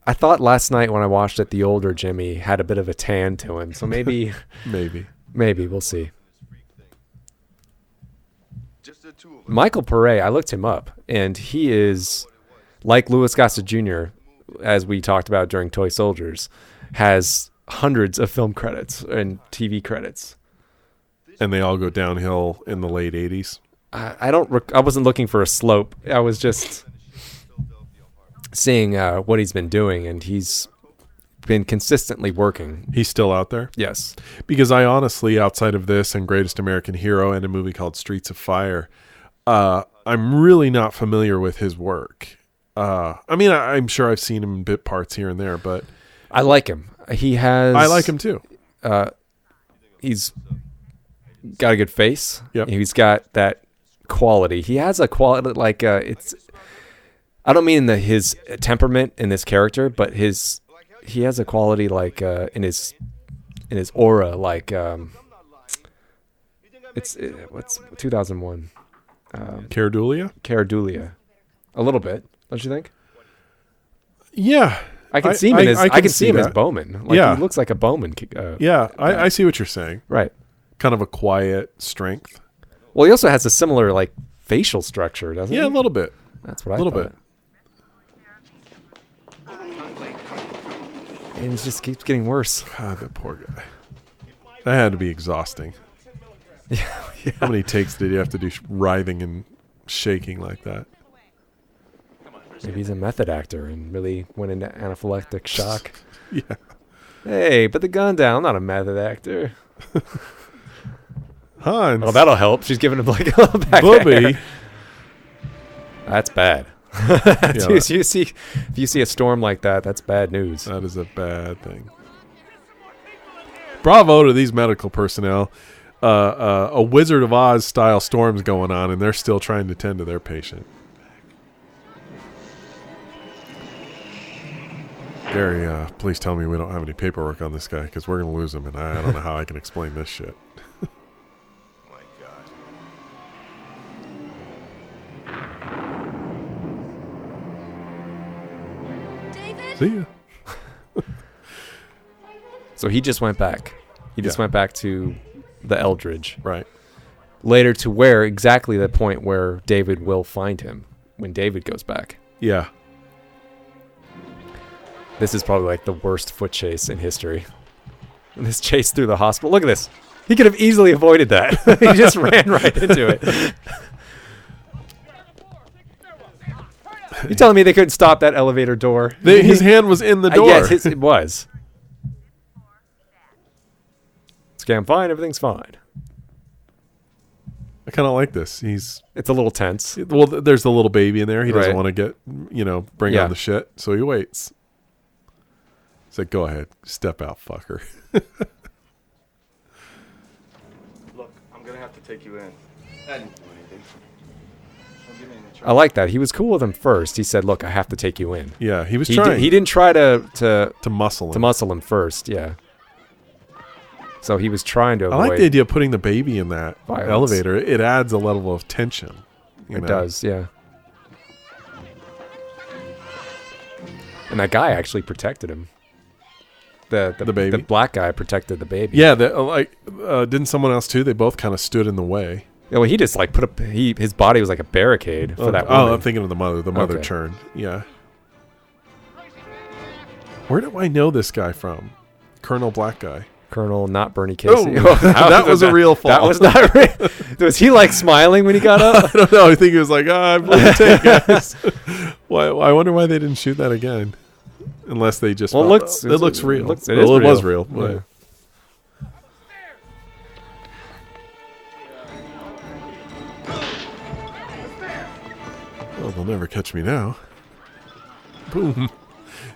I thought last night when I watched it, the older Jimmy had a bit of a tan to him. So maybe, maybe we'll see. Michael Pare, I looked him up, and he is like Louis Gossett Jr., as we talked about during Toy Soldiers, has hundreds of film credits and TV credits. And they all go downhill in the late 80s. I wasn't looking for a slope. I was just seeing what he's been doing, and he's been consistently working. He's still out there? Yes. Because I honestly, outside of this and Greatest American Hero and a movie called Streets of Fire, I'm really not familiar with his work. I mean, I'm sure I've seen him in bit parts here and there, but... I like him. I like him too. He's got a good face. Yep. He's got that quality. He has a quality like it's. I don't mean his temperament in this character, but he has a quality like in his aura, like what's 2001. Cara Delevingne. A little bit, don't you think? Yeah. I can see him as Bowman. Like, he looks like a Bowman. I see what you're saying. Right. Kind of a quiet strength. Well, he also has a similar like facial structure, doesn't he? Yeah, a little bit. That's what I thought. A little bit. And it just keeps getting worse. God, that poor guy. That had to be exhausting. Yeah. How many takes did he have to do writhing and shaking like that? Maybe he's a method actor and really went into anaphylactic shock. Yeah. Hey, put the gun down. I'm not a method actor. Hans. Well, that'll help. She's giving him like a little back Bobby. hair. That's bad. Yeah, if you see a storm like that, that's bad news. That is a bad thing. Bravo to these medical personnel. A Wizard of Oz style storm's going on, and they're still trying to tend to their patient. Gary, please tell me we don't have any paperwork on this guy, because we're going to lose him, and I don't know how I can explain this shit. My God. David? See ya. So he just went back. He just went back to the Eldridge. Right. Later to where exactly the point where David will find him when David goes back. Yeah. This is probably like the worst foot chase in history. And this chase through the hospital. Look at this. He could have easily avoided that. He just ran right into it. You telling me they couldn't stop that elevator door? His hand was in the door. Yes, it was. Okay, I'm fine. Everything's fine. I kind of like this. It's a little tense. Well, there's the little baby in there. He doesn't Right. want to bring on the shit, so he waits. He's like, go ahead, step out, fucker. Look, I'm gonna have to take you in. I didn't do anything. Don't give me any trouble. I like that. He was cool with him first. He said, "Look, I have to take you in." Yeah, he was He trying. he didn't try to muscle him. to muscle him first. Yeah. So he was trying to avoid. I like the idea of putting the baby in that violence. elevator. It adds a level of tension. It does, yeah. And that guy actually protected him. The baby? The black guy protected the baby. Yeah, didn't someone else too? They both kind of stood in the way. Yeah, well, he just like put up. His body was like a barricade for that. Oh, woman. I'm thinking of the mother. The mother Okay. turned. Yeah. Where do I know this guy from? Colonel Black Guy. Colonel, not Bernie Casey. Oh, that was a real fall. That was not real. Was he like smiling when he got up? I don't know. I think he was like, I'm going to take guys. Why? I wonder why they didn't shoot that again. Unless they just. Well, it looks real. It was real. But Yeah. oh, they'll never catch me now. Boom.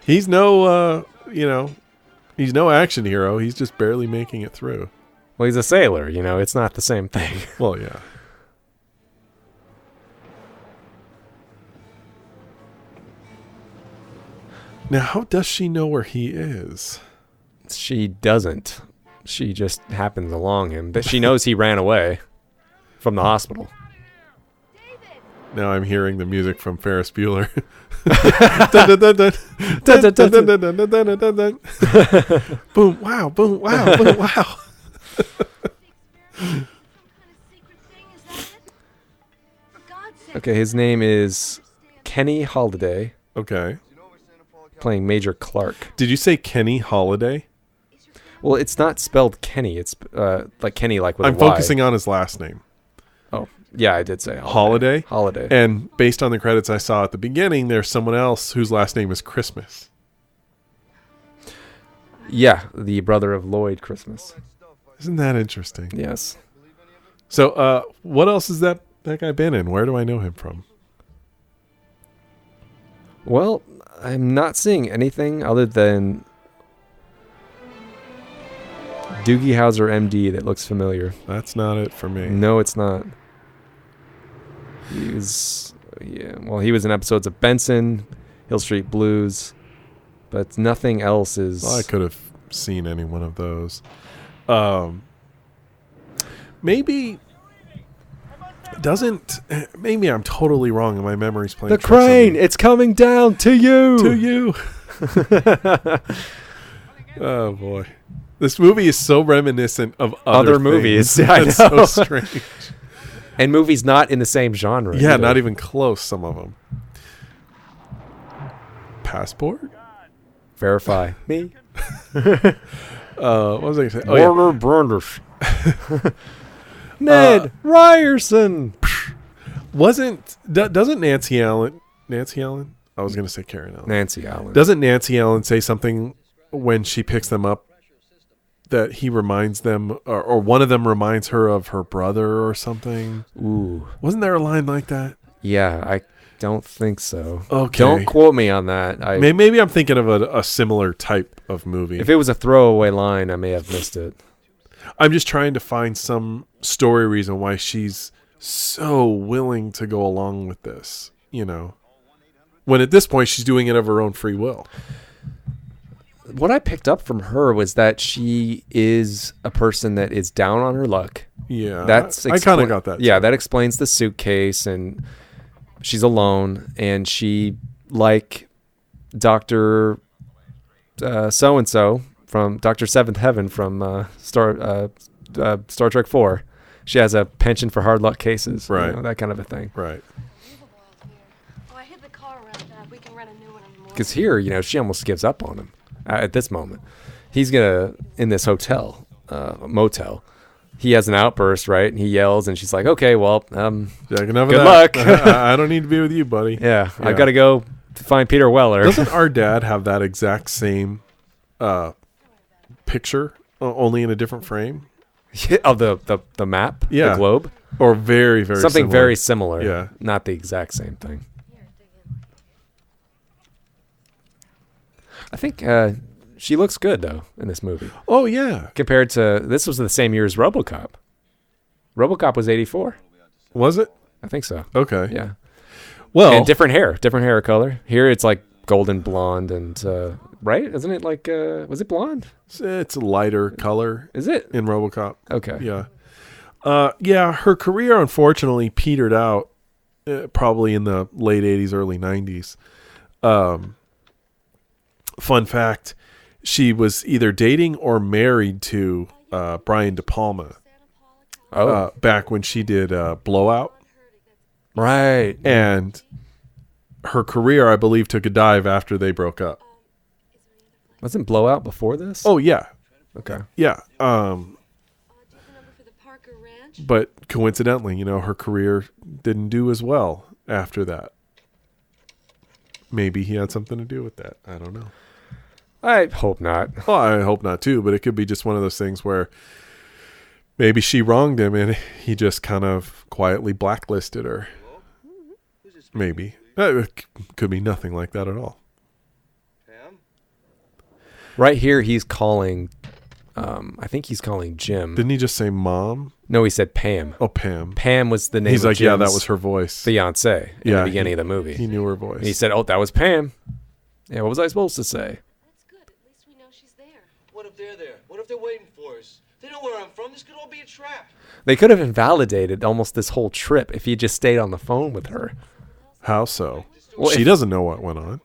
He's no, he's no action hero. He's just barely making it through. Well, he's a sailor. It's not the same thing. Well, yeah. Now, how does she know where he is? She doesn't. She just happens along him. But she knows he ran away from the hospital. Now I'm hearing the music from Ferris Bueller. Dun, dun, dun, dun. Dun, dun, dun, dun, dun, dun, dun, dun, dun. Boom, wow, boom, wow, boom, wow. Okay, his name is Kenny Holiday, Okay. playing Major Clark. Did you say Kenny Holiday? Well, it's not spelled Kenny. It's like Kenny, like with I'm a Y. focusing on his last name. Oh, yeah, I did say Holiday? Holiday. And based on the credits I saw at the beginning, there's someone else whose last name is Christmas. Yeah, the brother of Lloyd Christmas. Isn't that interesting? Yes. So, what else has that guy been in? Where do I know him from? Well, I'm not seeing anything other than Doogie Howser, MD, that looks familiar. That's not it for me. No, it's not. He was in episodes of Benson, Hill Street Blues, but nothing else is. Well, I could have seen any one of those. Maybe maybe I'm totally wrong and my memory's playing the tricks on crane. me. It's coming down to you. To you. Oh boy, this movie is so reminiscent of other movies. things. I It's know. so strange. And movies not in the same genre. Yeah, either. not even close. Some of them. Passport. Verify me. What was I going to say? Oh, yeah. Warner Brothers. Ned Ryerson. Doesn't Nancy Allen? I was going to say Karen Allen. Nancy Allen. Doesn't Nancy Allen say something when she picks them up that he reminds them, or one of them reminds her of her brother or something? Ooh. Wasn't there a line like that? Yeah, I don't think so. Okay. Don't quote me on that. Maybe I'm thinking of a similar type of movie. If it was a throwaway line, I may have missed it. I'm just trying to find some story reason why she's so willing to go along with this, when at this point she's doing it of her own free will. What I picked up from her was that she is a person that is down on her luck. Yeah. I kind of got that. Yeah, too. that explains the suitcase, and she's alone, and she, like Dr. So-and-so from Dr. Seventh Heaven from Star Trek 4, she has a penchant for hard luck cases. Right. That kind of a thing. Right. Oh, I hid the car around that. We can rent a new one in the morning. Because here, she almost gives up on him at this moment. He's in this hotel, motel, he has an outburst, right? And he yells, and she's like, "Okay, well, Jack, enough good of luck." that. I don't need to be with you, buddy. Yeah, I got to go to find Peter Weller. Doesn't our dad have that exact same picture, only in a different frame? Of the map, Yeah. the globe, Or very, very something similar. very similar. Yeah. Not the exact same thing. I think she looks good though in this movie Oh, yeah. compared to this was the same year as RoboCop. RoboCop was 84. Was it? I think so. Okay. Yeah. Well, And different hair color. Here it's like golden blonde and right? Isn't it like was it blonde? it's a lighter color Is it? in RoboCop. Okay. Yeah. Yeah, her career unfortunately petered out probably in the late 80s, early 90s. Fun fact, she was either dating or married to Brian De Palma Oh. back when she did Blowout. Right. And her career, I believe, took a dive after they broke up. Wasn't Blowout before this? Oh, yeah. Okay. Yeah. Do you have a number for the Parker Ranch? But coincidentally, her career didn't do as well after that. Maybe he had something to do with that. I don't know. I hope not. Well, I hope not too, but it could be just one of those things where maybe she wronged him and he just kind of quietly blacklisted her. Maybe. It could be nothing like that at all. Pam? Right here, he's calling. I think he's calling Jim. Didn't he just say mom? No, he said Pam. Oh, Pam. Pam was the name. He's of like, yeah, that Jim's was her voice. fiance in the beginning of the movie. He knew her voice. And he said, "Oh, that was Pam." Yeah, what was I supposed to say? That's good. At least we know she's there. What if they're there? What if they're waiting for us? They know where I'm from. This could all be a trap. They could have invalidated almost this whole trip if he just stayed on the phone with her. How so? Well, She if- doesn't know what went on.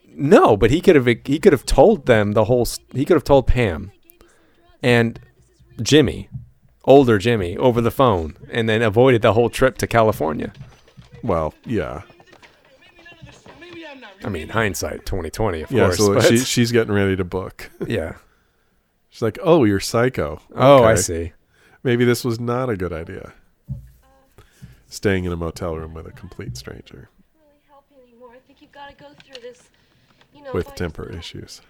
No, but he could have told them the whole. He could have told Pam and Jimmy, older Jimmy, over the phone, and then avoided the whole trip to California. Well, yeah. Maybe none of this. Maybe I'm not. I mean, hindsight 2020, of Yeah, course. so but- she's getting ready to book. yeah. She's like, oh, you're psycho. Oh, I Okay. see. Maybe this was not a good idea. Staying in a motel room with a complete stranger Really help you anymore. I think you've got to go through this. with by temper yourself. issues.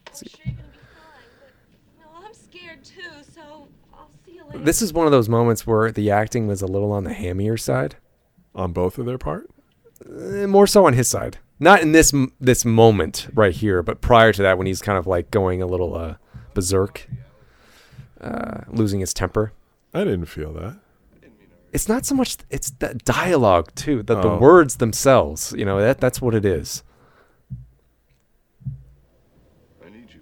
I'm sure you're gonna be fine, but I'm scared too. So I'll see you later. This is one of those moments where the acting was a little on the hammier side, On both of their part? more so on his side. Not in this moment right here, but prior to that, when he's kind of like going a little berserk, losing his temper. I didn't feel that. It's not so much. It's the dialogue too. The Oh. words themselves. That's what it is. I need you.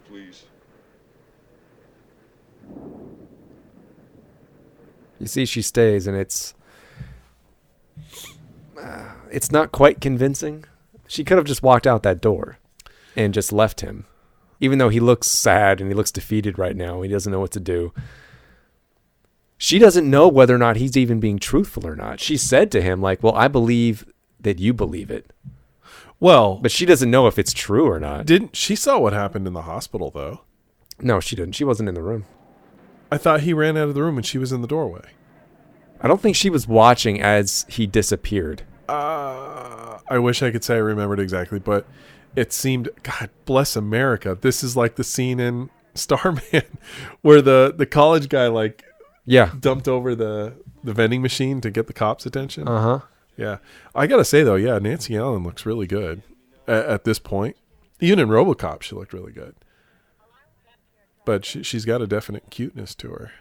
Please. You see, she stays, and it's not quite convincing. She could have just walked out that door and just left him, even though he looks sad and he looks defeated right now. He doesn't know what to do. She doesn't know whether or not he's even being truthful or not. She said to him, like, well, I believe that you believe it. Well, But she doesn't know if it's true or not. didn't she saw what happened in the hospital though? No, she didn't. She wasn't in the room. I thought he ran out of the room and she was in the doorway. I don't think she was watching as he disappeared. I wish I could say I remembered exactly, but it seemed, God bless America. This is like the scene in Starman where the college guy like Yeah. dumped over the vending machine to get the cops' attention. Uh-huh. Yeah. I got to say though, yeah, Nancy Allen looks really good at this point. Even in RoboCop, she looked really good. But she's got a definite cuteness to her.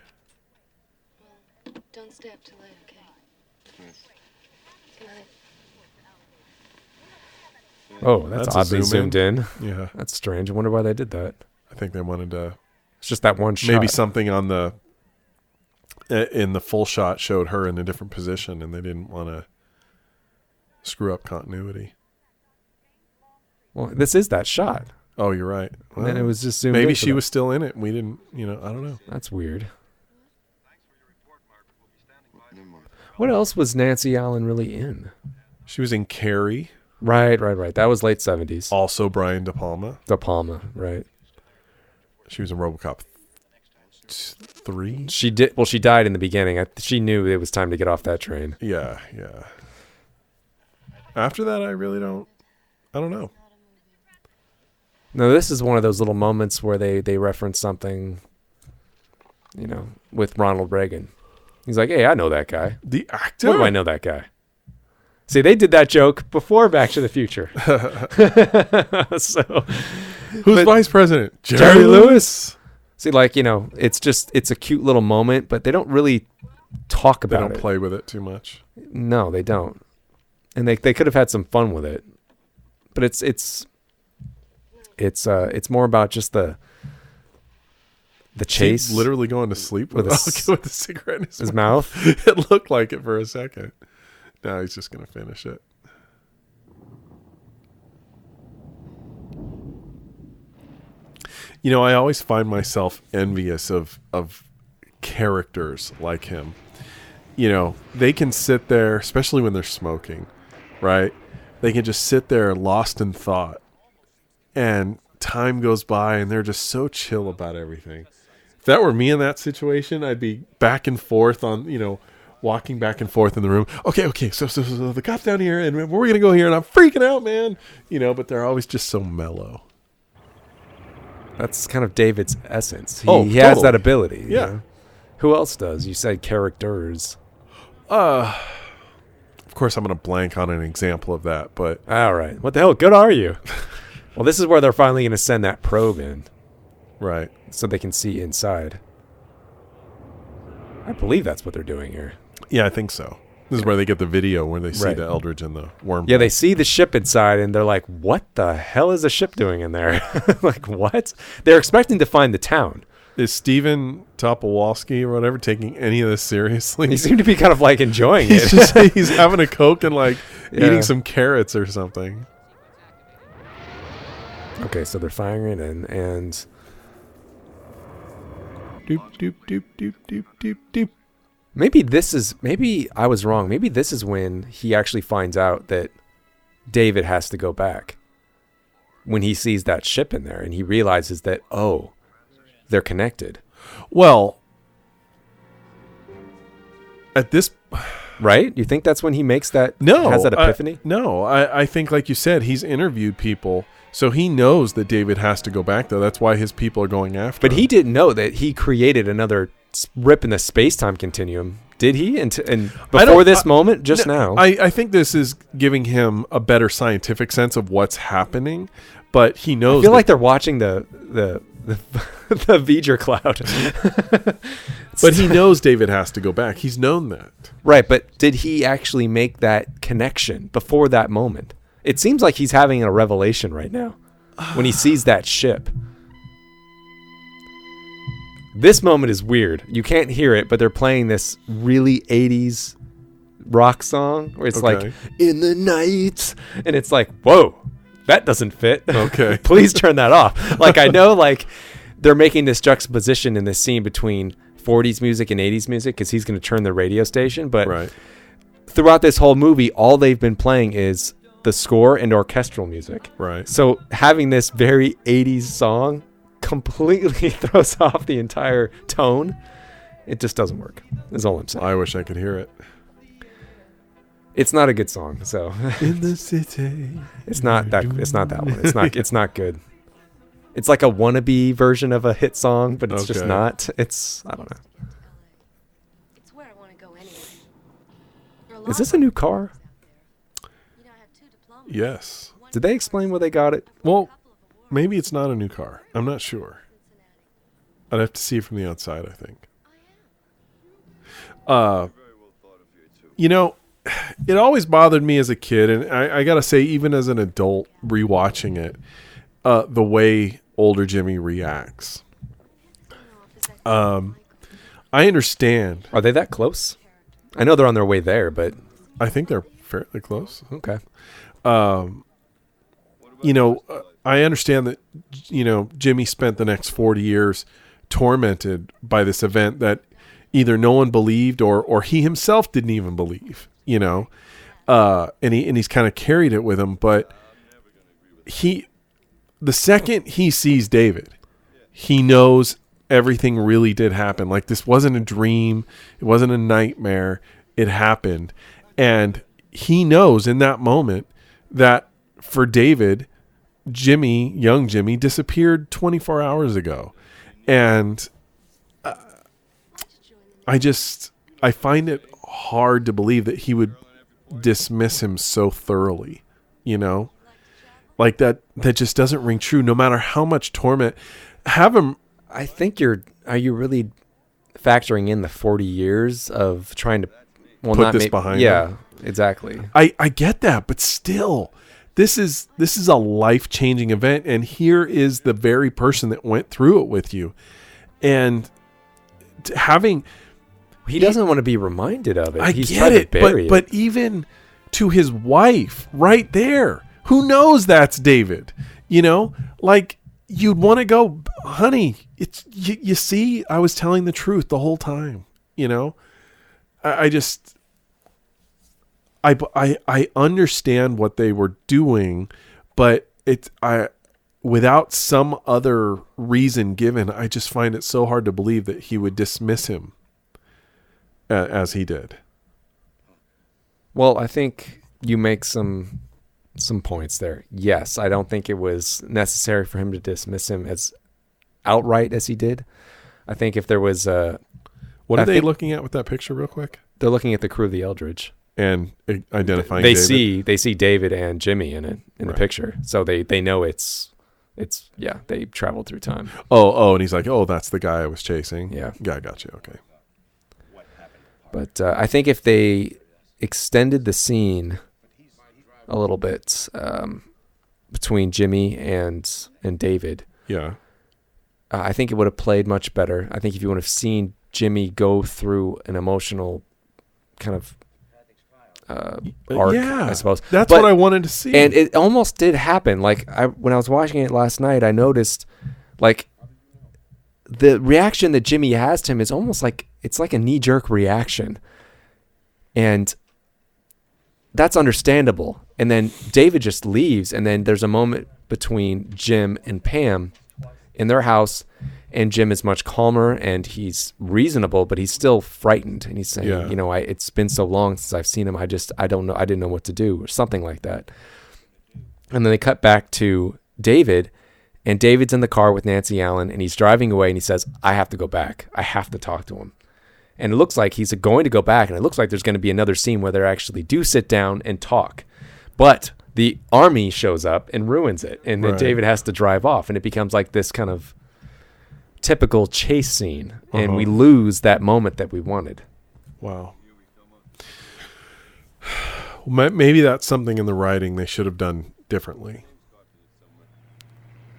Don't stay up too late, okay? Good night. Oh, that's That's a oddly zoom zoomed in. Yeah. That's strange. I wonder why they did that. I think they wanted to It's just that one shot. maybe something on the in the full shot showed her in a different position and they didn't want to screw up continuity. Well, this is that shot. Oh, you're right. And then it was just zoomed maybe in for she that. was still in it. We didn't, I don't know. That's weird. Never mind. What else was Nancy Allen really in? She was in Carrie, Right. That was late 70s. also Brian De Palma. De Palma, right. She was in RoboCop 3. She did. Well, she died in the beginning. She knew it was time to get off that train. Yeah. After that, I don't know. No, this is one of those little moments where they reference something, with Ronald Reagan. He's like, hey, I know that guy. The actor? What do I know that guy? See, they did that joke before Back to the Future. So, who's vice president? Jerry Lewis. See, it's a cute little moment, but they don't really talk about it. They don't play with it too much. No, they don't. And they could have had some fun with it. But it's more about just the chase. He's literally going to sleep with the cigarette in his mouth. It looked like it for a second. Now he's just going to finish it. I always find myself envious of characters like him. They can sit there, especially when they're smoking, right? They can just sit there lost in thought, and time goes by and they're just so chill about everything. If that were me in that situation, I'd be back and forth on, walking back and forth in the room. Okay. So the cop's down here and we're going to go here and I'm freaking out, man. But they're always just so mellow. That's kind of David's essence. He has that ability. Yeah. Who else does? You said characters. Of course, I'm going to blank on an example of that, but... All right. What the hell good are you? Well, this is where they're finally going to send that probe in. Right. So they can see inside. I believe that's what they're doing here. Yeah, I think so. This is where they get the video where they see the Eldridge and the worm. Yeah, they see the ship inside and they're like, what the hell is the ship doing in there? Like, what? They're expecting to find the town. Is Steven Topolowski or whatever taking any of this seriously? He seemed to be kind of like enjoying it. He's having a Coke and eating some carrots or something. Okay, so they're firing in and... Doop, doop, doop, doop, doop, doop, doop. Maybe I was wrong. Maybe this is when he actually finds out that David has to go back. When he sees that ship in there and he realizes that, they're connected. Well, at this... Right? You think that's when he makes that... has that epiphany? I think like you said, he's interviewed people, so he knows that David has to go back, though. That's why his people are going after him. But he didn't know that he created another rip in the space-time continuum. Did he? And before this moment, just now? I think this is giving him a better scientific sense of what's happening, but he knows... I feel like they're watching the V'ger cloud. But he knows David has to go back. He's known that. Right, but did he actually make that connection before that moment? It seems like he's having a revelation right now when he sees that ship. This moment is weird. You can't hear it, but they're playing this really 80s rock song where it's like, in the night. And it's like, whoa, that doesn't fit. Okay. Please turn that off. I know, they're making this juxtaposition in this scene between 40s music and 80s music because he's going to turn the radio station. But throughout this whole movie, all they've been playing is the score and orchestral music. Right. So having this very 80s song completely throws off the entire tone. It just doesn't work. That's all I'm saying. I wish I could hear it. It's not a good song, so in the city. It's not that one. It's not good. It's like a wannabe version of a hit song, but it's just not. I don't know. It's where I want to go anyway. Is this a new car? Yes. Did they explain where they got it? Well, maybe it's not a new car. I'm not sure. I'd have to see it from the outside, I think. It always bothered me as a kid, and I got to say, even as an adult rewatching it, the way older Jimmy reacts. I understand. Are they that close? I know they're on their way there, but... I think they're fairly close. Okay. I understand that, Jimmy spent the next 40 years tormented by this event that either no one believed or he himself didn't even believe, and he's kind of carried it with him. But the second he sees David, he knows everything really did happen. Like, this wasn't a dream. It wasn't a nightmare. It happened. And he knows in that moment that for David, young Jimmy, disappeared 24 hours ago. And I find it hard to believe that he would dismiss him so thoroughly, like that just doesn't ring true, no matter how much torment. Have him. I think are you really factoring in the 40 years of trying to put this behind yeah, him? Exactly. I get that, but still, this is a life-changing event, and here is the very person that went through it with you. And he doesn't want to be reminded of it. He's get it, but even to his wife right there, who knows that's David, like, you'd want to go, honey, it's you see, I was telling the truth the whole time. I understand what they were doing, but without some other reason given, I just find it so hard to believe that he would dismiss him as he did. Well, I think you make some points there. Yes, I don't think it was necessary for him to dismiss him as outright as he did. I think if there was what are they looking at with that picture, real quick? They're looking at the crew of the Eldridge and identifying. They David. see David and Jimmy in it in the picture, so they know it's they traveled through time. Oh, and he's like, oh, that's the guy I was chasing. Yeah, I got you. Okay. But I think if they extended the scene a little bit between Jimmy and David, yeah, I think it would have played much better. I think if you would have seen Jimmy go through an emotional kind of arc, I suppose. That's what I wanted to see. And it almost did happen. Like, when I was watching it last night, I noticed, like, the reaction that Jimmy has to him is almost like, it's like a knee-jerk reaction. And that's understandable. And then David just leaves, and then there's a moment between Jim and Pam in their house, and Jim is much calmer and he's reasonable, but he's still frightened. And he's saying, it's been so long since I've seen him. I don't know. I didn't know what to do, or something like that. And then they cut back to David, and David's in the car with Nancy Allen, and he's driving away, and he says, I have to go back. I have to talk to him. And it looks like he's going to go back, and it looks like there's going to be another scene where they actually do sit down and talk. But the army shows up and ruins it, and then David has to drive off, and it becomes like this kind of typical chase scene, and we lose that moment that we wanted. Wow. Maybe that's something in the writing they should have done differently,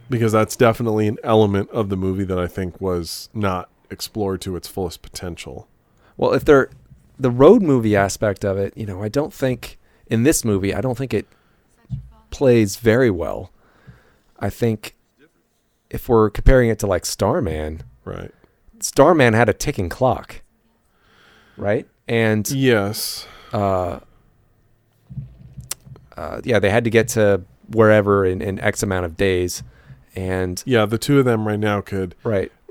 because that's definitely an element of the movie that I think was not explored to its fullest potential. Well, if the road movie aspect of it, I don't think in this movie, I don't think it plays very well. I think if we're comparing it to like Starman, right? Starman had a ticking clock, right? And yes, they had to get to wherever in X amount of days, and the two of them right now could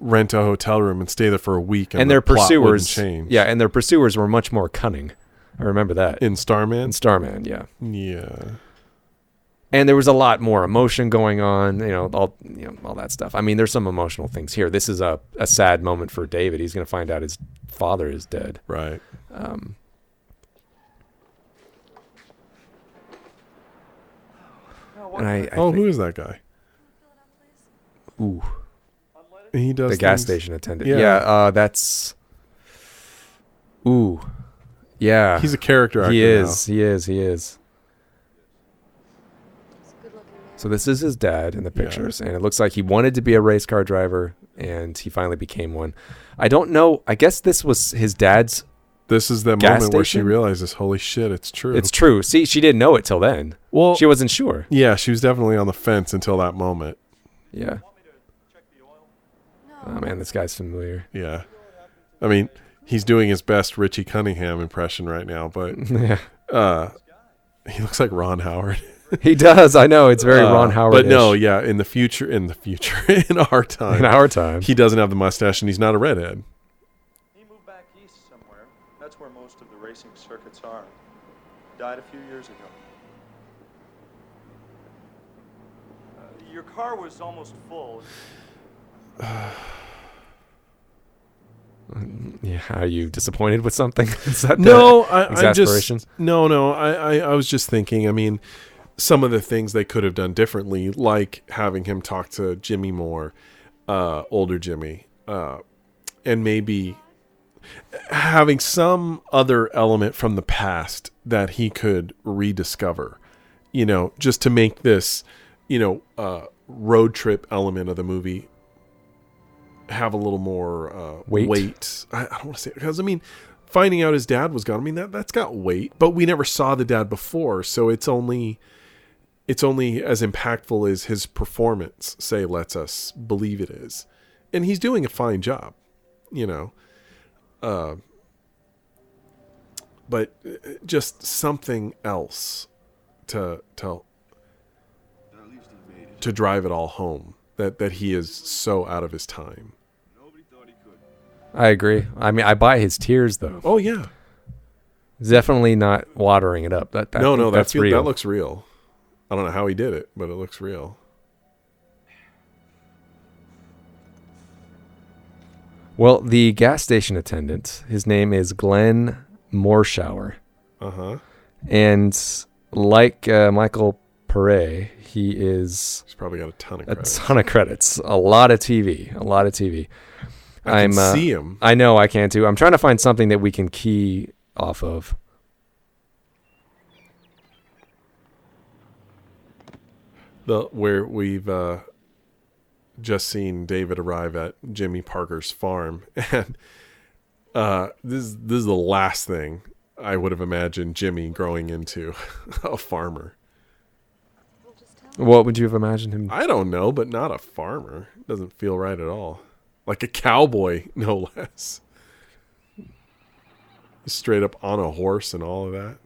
rent a hotel room and stay there for a week, and their pursuers change. Yeah, and their pursuers were much more cunning. I remember that in Starman. Yeah. And there was a lot more emotion going on, all that stuff. I mean, there's some emotional things here. This is a sad moment for David. He's going to find out his father is dead. Right. And who is that guy? Ooh. He does the gas station attendant. Yeah. That's. Ooh. Yeah. He's a character actor. He is. So this is his dad in the pictures, and it looks like he wanted to be a race car driver, and he finally became one. I don't know. I guess this was his dad's. This is the moment where she realizes, holy shit, it's true. It's true. See, she didn't know it till then. Well, she wasn't sure. Yeah, she was definitely on the fence until that moment. Yeah. Oh, man, this guy's familiar. Yeah. I mean, he's doing his best Richie Cunningham impression right now, but he looks like Ron Howard. He does. I know. It's very Ron Howard. But no, yeah, in the future, in our time, he doesn't have the mustache and he's not a redhead. He moved back east somewhere. That's where most of the racing circuits are. Died a few years ago. Your car was almost full. Yeah, are you disappointed with something? Is that No, I'm just no. I was just thinking. I mean, some of the things they could have done differently, like having him talk to Jimmy more, older Jimmy, and maybe having some other element from the past that he could rediscover. You know, just to make this, road trip element of the movie have a little more weight. I don't want to say it, because I mean, finding out his dad was gone, I mean that's got weight, but we never saw the dad before, so it's only as impactful as his performance lets us believe it is, and he's doing a fine job, but just something else to drive it all home that he is so out of his time. I agree. I mean, I buy his tears though. Oh yeah, definitely not watering it up. That's real. That looks real. I don't know how he did it, but it looks real. Well, the gas station attendant, his name is Glenn Morshower. Uh-huh. And like Michael Pare, he's probably got a ton of credits. A lot of TV. I can see him. I know, I can too. I'm trying to find something that we can key off of. Where we've just seen David arrive at Jimmy Parker's farm, and this is the last thing I would have imagined Jimmy growing into a farmer. What would you have imagined him? I don't know, but not a farmer. Doesn't feel right at all. Like a cowboy, no less. He's straight up on a horse and all of that.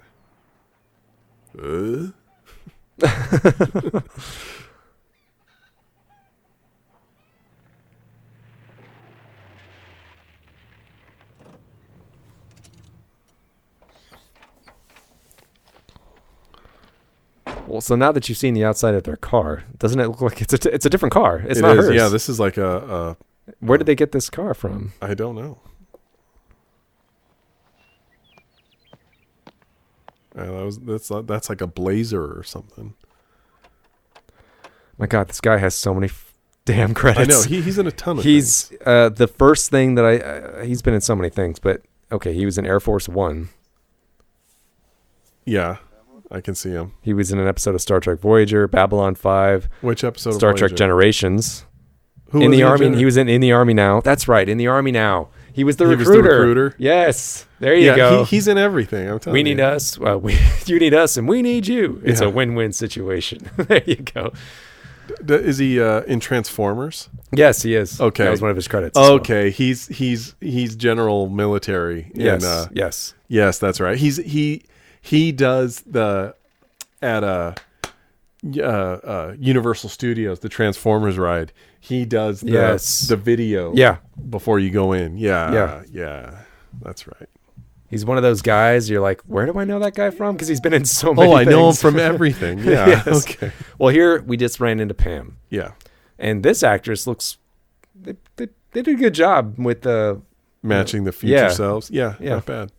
Well, so now that you've seen the outside of their car, doesn't it look like it's a different car? It's not hers. Yeah, this is like a Where did they get this car from? I don't know. That's like a Blazer or something. My God, this guy has so many damn credits. I know he's in a ton of. He's the first thing that he's been in so many things, but okay, he was in Air Force One. Yeah, I can see him. He was in an episode of Star Trek Voyager, Babylon 5. Which episode? Star of Voyager? Trek Generations. Who in was the Army. He was in the Army now. That's right, in the Army now. He was the recruiter. Was the recruiter. Yes, there you go. He's in everything. I'm telling you. We need us. Well, you need us, and we need you. It's a win-win situation. There you go. Is he in Transformers? Yes, he is. Okay, that was one of his credits. Okay, he's general military. Yes, yes, that's right. He does at Universal Studios, the Transformers ride. He does the video. Yeah, before you go in. Yeah, that's right. He's one of those guys you're like, where do I know that guy from? Because he's been in so many things. I know him from everything. Yeah. Yes. Okay. Well, here we just ran into Pam. Yeah. And this actress looks, they did a good job with the matching the future selves. Yeah. Not bad.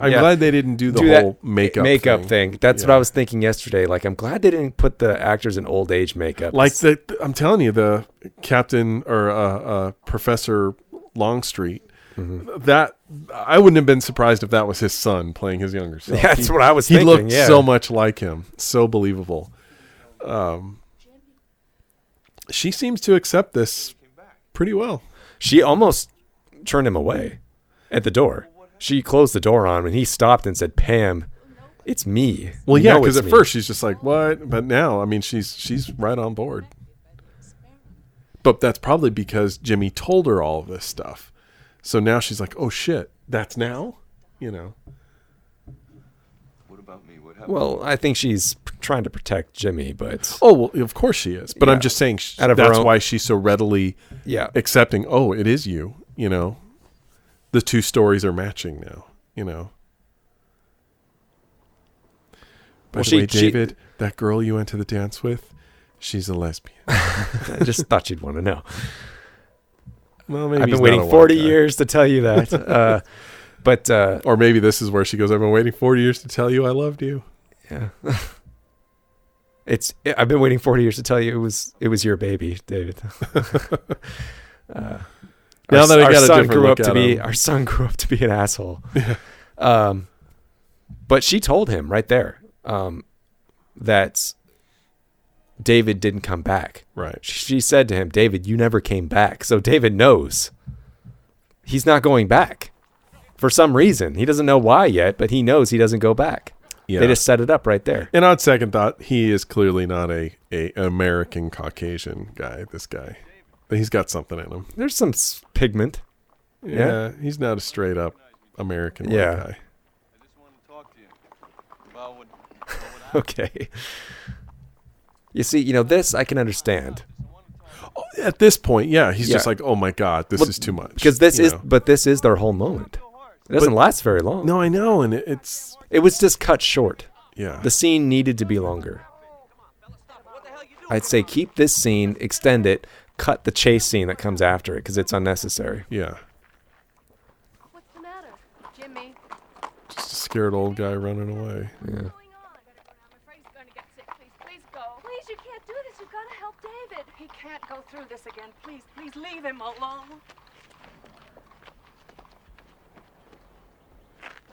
I'm glad they didn't do the whole makeup thing. That's what I was thinking yesterday. Like, I'm glad they didn't put the actors in old age makeup. Like I'm telling you, the Captain or Professor Longstreet. Mm-hmm. That I wouldn't have been surprised if that was his son playing his younger self. Yeah, that's what I was thinking. He looked so much like him, so believable. She seems to accept this pretty well. She almost turned him away at the door. She closed the door on him, and he stopped and said, "Pam, it's me." Well, yeah, because at first she's just like, "What?" But now, I mean, she's right on board. But that's probably because Jimmy told her all of this stuff. So now she's like, oh, shit, that's now? What about about me? What happened? Well, I think she's trying to protect Jimmy, but Oh, well, of course she is. But Yeah. I'm just saying Out of her that's own- why she's so readily yeah, accepting, oh, it is you, you know. The two stories are matching now, you know. By Well, the she- way, she- David, that girl you went to the dance with, she's a lesbian. I just thought you'd want to know. Well, maybe I've he's been not waiting a white 40 guy. years to tell you that. But Or maybe this is where she goes, I've been waiting 40 years to tell you I loved you. yeah, I've been waiting 40 years to tell you it was your baby, David. Now that I our got a son different grew look up to at be him. our son grew up to be an asshole. But she told him right there that David didn't come back. Right. She said to him, David, you never came back. So David knows he's not going back for some reason. He doesn't know why yet, but he knows he doesn't go back. Yeah. They just set it up right there. And on second thought, he is clearly not a American Caucasian guy, this guy. He's got something in him. There's some pigment. Yeah, he's not a straight up American white Yeah. guy. I just wanted to talk to you about what Okay. You see, this I can understand. At this point, yeah, he's just Yeah. like, oh my God, this Well, is too much. Because this you is, know? but this is their whole moment. It doesn't But- last very long. No, I know. And it's, It was just cut short. yeah. The scene needed to be longer. I'd say keep this scene, extend it, cut the chase scene that comes after it because it's unnecessary. Yeah. What's the matter? Jimmy. Just a scared old guy running away. Yeah. What's going on? I'm afraid he's going to get sick. Please go. Please, you can't do this. You've got to help David. He can't go through this again. Please leave him alone.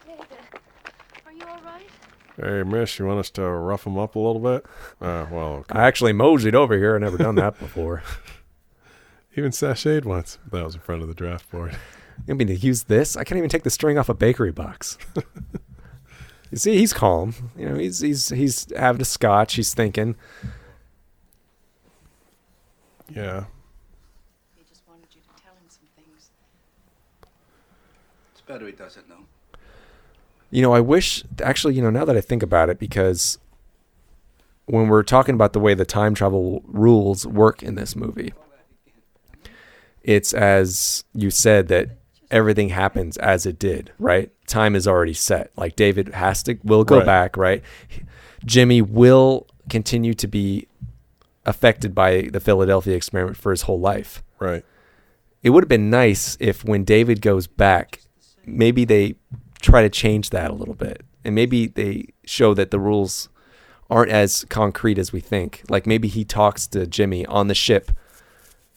David, are you all right? Hey, miss, you want us to rough him up a little bit? Well, okay. I actually moseyed over here. I've never done that before. Even sashayed once. That was in front of the draft board. You want me to use this? I can't even take the string off a bakery box. You see, he's calm. He's having a scotch. He's thinking. Yeah. He just wanted you to tell him some things. It's better he doesn't know. I wish, actually, now that I think about it, because when we're talking about the way the time travel rules work in this movie, it's as you said that everything happens as it did, right? Time is already set. Like David will go Right. back, right? Jimmy will continue to be affected by the Philadelphia experiment for his whole life. Right. It would have been nice if when David goes back, maybe they try to change that a little bit. And maybe they show that the rules aren't as concrete as we think. Like maybe he talks to Jimmy on the ship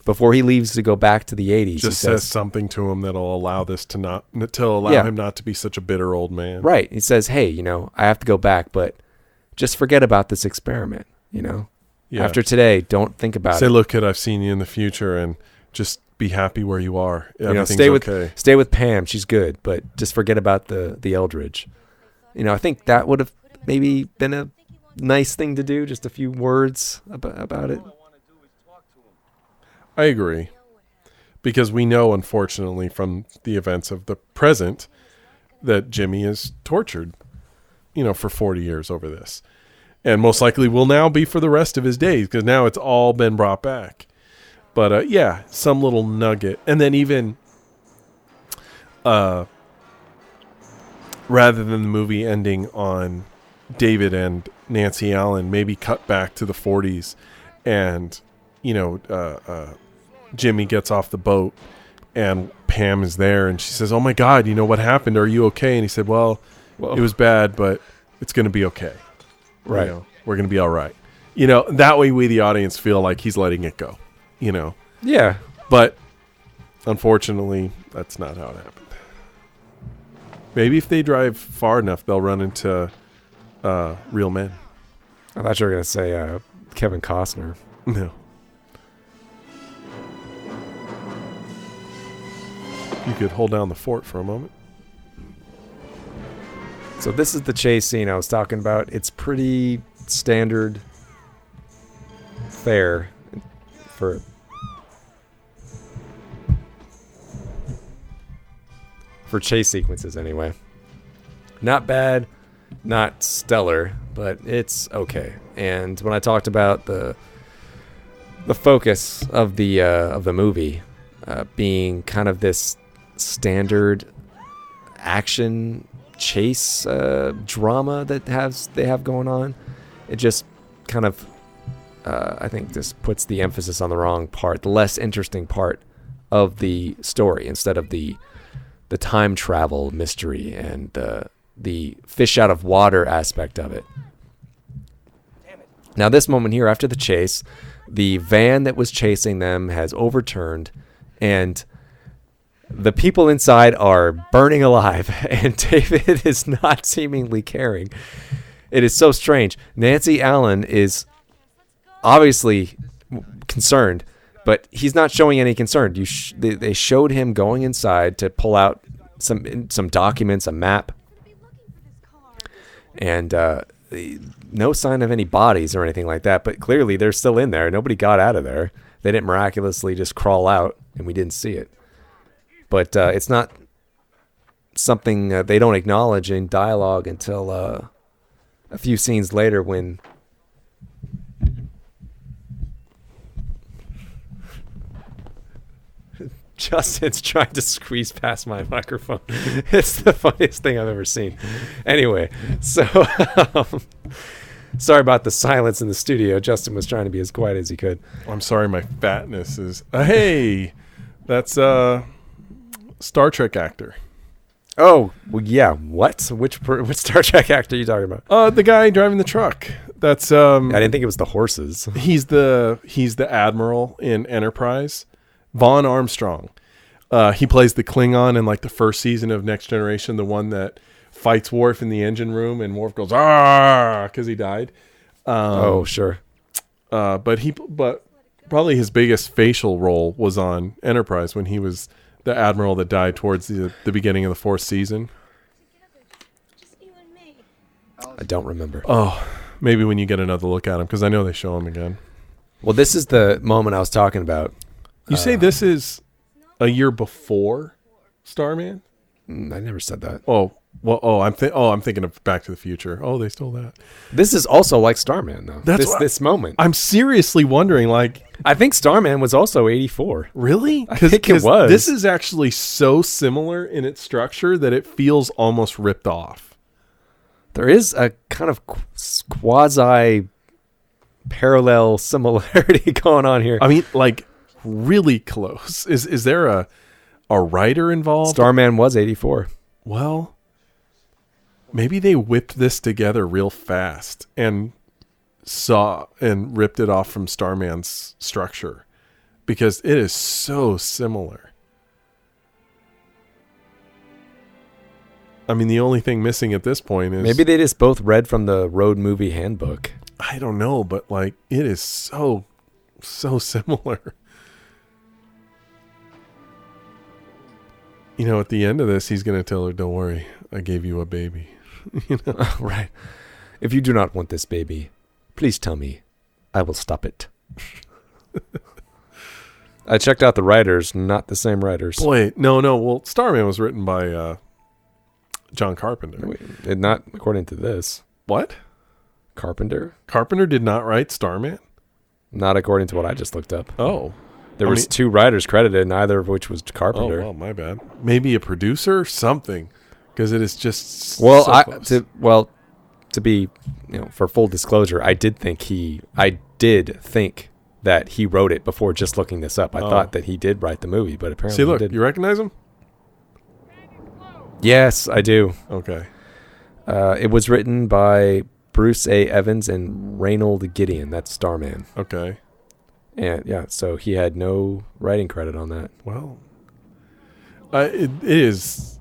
before he leaves to go back to the 80s. Just he says something to him that'll allow this to allow Yeah. him not to be such a bitter old man. right. He says, hey, I have to go back, but just forget about this experiment, Yeah. After today, don't think about Say, it. look, kid, I've seen you in the future, and just be happy where you are. Everything's stay with okay. stay with Pam. She's good, but just forget about the Eldridge. I think that would have maybe been a nice thing to do. Just a few words about it. I agree. Because we know, unfortunately, from the events of the present, that Jimmy is tortured, for 40 years over this. And most likely will now be for the rest of his days, because now it's all been brought back. But, yeah, some little nugget. And then even, rather than the movie ending on David and Nancy Allen, maybe cut back to the 40s and, Jimmy gets off the boat and Pam is there and she says, oh my God, what happened? Are you okay? And he said, well, it was bad, but it's going to be okay. Right. We're going to be all right. That way we, the audience, feel like he's letting it go, Yeah. but unfortunately that's not how it happened. Maybe if they drive far enough, they'll run into real men. I thought you were gonna say Kevin Costner. No. You could hold down the fort for a moment. So this is the chase scene I was talking about. It's pretty standard fare for chase sequences anyway. Not bad. not stellar, but it's okay. And when I talked about the focus of the movie being kind of this standard action chase drama that they have going on, it just kind of I think this puts the emphasis on the wrong part, the less interesting part of the story, instead of the time travel mystery and the fish out of water aspect of it. Now, this moment here, after the chase, the van that was chasing them has overturned, and the people inside are burning alive, and David is not seemingly caring. It is so strange. Nancy Allen is obviously concerned, but he's not showing any concern. They showed him going inside to pull out some documents, a map, and no sign of any bodies or anything like that. But clearly they're still in there. Nobody got out of there. They didn't miraculously just crawl out, and we didn't see it. But it's not something they don't acknowledge in dialogue until a few scenes later, when Justin's trying to squeeze past my microphone. It's the funniest thing I've ever seen. Anyway, so sorry about the silence in the studio. Justin was trying to be as quiet as he could. I'm sorry, my fatness is... hey, that's Star Trek actor. Oh, well, yeah. What? Which Star Trek actor are you talking about? The guy driving the truck. That's I didn't think it was the horses. He's the admiral in Enterprise. Vaughn Armstrong. He plays the Klingon in like the first season of Next Generation, the one that fights Worf in the engine room, and Worf goes "ah" because he died. Oh, sure. But probably his biggest facial role was on Enterprise when he was the admiral that died towards the beginning of the fourth season. Just you and me. I don't remember. Oh, maybe when you get another look at him, because I know they show him again. Well, this is the moment I was talking about. You say this is a year before Starman? I never said that. Oh, well, I'm thinking of Back to the Future. Oh, they stole that. This is also like Starman, though. This moment. I'm seriously wondering, like, I think Starman was also 84. really? I think it was. This is actually so similar in its structure that it feels almost ripped off. There is a kind of quasi parallel similarity going on here. I mean, like, really close. Is there a writer involved? Starman was 84. Well, maybe they whipped this together real fast and ripped it off from Starman's structure, because it is so similar. I mean, the only thing missing at this point is... maybe they just both read from the Road Movie Handbook. I don't know, but like, it is so similar. You know, at the end of this, he's going to tell her, "Don't worry, I gave you a baby." You know? Right. If you do not want this baby, please tell me. I will stop it. I checked out the writers, not the same writers. Boy, no. Well, Starman was written by John Carpenter. Not according to this. What? Carpenter? Carpenter did not write Starman? Not according to what I just looked up. Oh. There was two writers credited, neither of which was Carpenter. Oh, well, my bad. Maybe a producer, something, because it is just well. So close. To be, for full disclosure, I did think that he wrote it before just looking this up. I thought that he did write the movie, but apparently See, look, he didn't. You recognize him? Yes, I do. Okay. It was written by Bruce A. Evans and Reynold Gideon. That's Starman. Okay. And yeah, so he had no writing credit on that. Well, it is.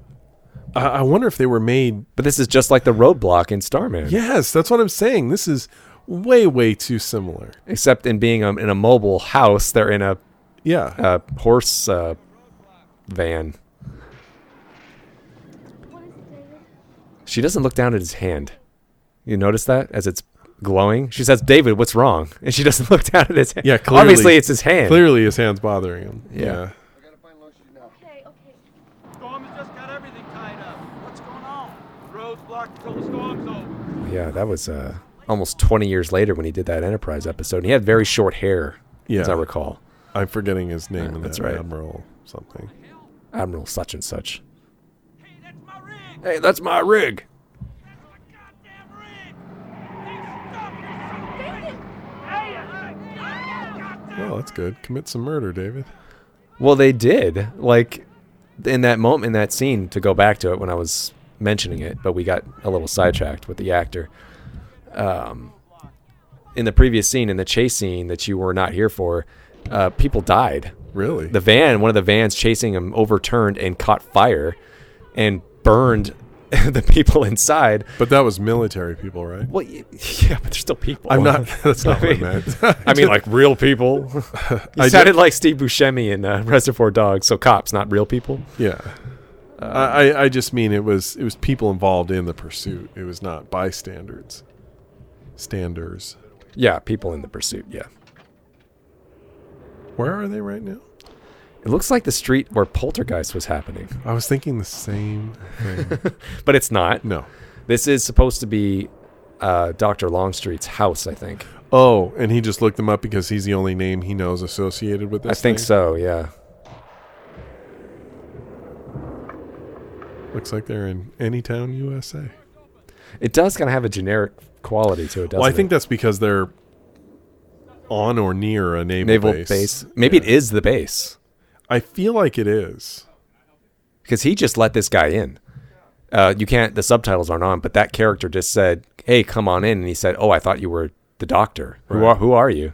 I wonder if they were made. But this is just like the roadblock in Starman. Yes, that's what I'm saying. This is way too similar. Except in being in a mobile house, they're in a horse van. She doesn't look down at his hand. You notice that as it's glowing? She says, "David, what's wrong?" And she doesn't look down at his hand. Yeah, clearly. Obviously, it's his hand. Clearly, his hand's bothering him. Yeah. I gotta find lotion now. Okay. Storm has just got everything tied up. What's going on? Road roads blocked until the storm's over. Yeah, that was almost 20 years later when he did that Enterprise episode. And he had very short hair, as I recall. I'm forgetting his name in That's that. right. Admiral something. Admiral such and such. Hey, that's my rig. Well, that's good. Commit some murder, David. Well, they did. Like, in that moment, in that scene, to go back to it when I was mentioning it, but we got a little sidetracked with the actor. In the previous scene, in the chase scene that you were not here for, people died. Really? The van, one of the vans chasing him, overturned and caught fire and burned the people inside. But that was military people, right? Well, yeah, but they're still people. I'm not. That's not what I meant. I mean, like real people. You sounded like Steve Buscemi in Reservoir Dogs. So cops, not real people. Yeah. I just mean it was people involved in the pursuit. It was not bystanders. Standers. Yeah, people in the pursuit. Yeah. Where are they right now? It looks like the street where Poltergeist was happening. I was thinking the same thing. But it's not. No. This is supposed to be Dr. Longstreet's house, I think. Oh, and he just looked them up because he's the only name he knows associated with this I think thing? so, yeah. Looks like they're in Anytown, USA. It does kind of have a generic quality to it, doesn't it? Well, I think that's because they're on or near a naval base. Maybe it is the base. I feel like it is. Because he just let this guy in. You can't, the subtitles aren't on, but that character just said, hey, come on in. And he said, oh, I thought you were the doctor. Right. Who are you?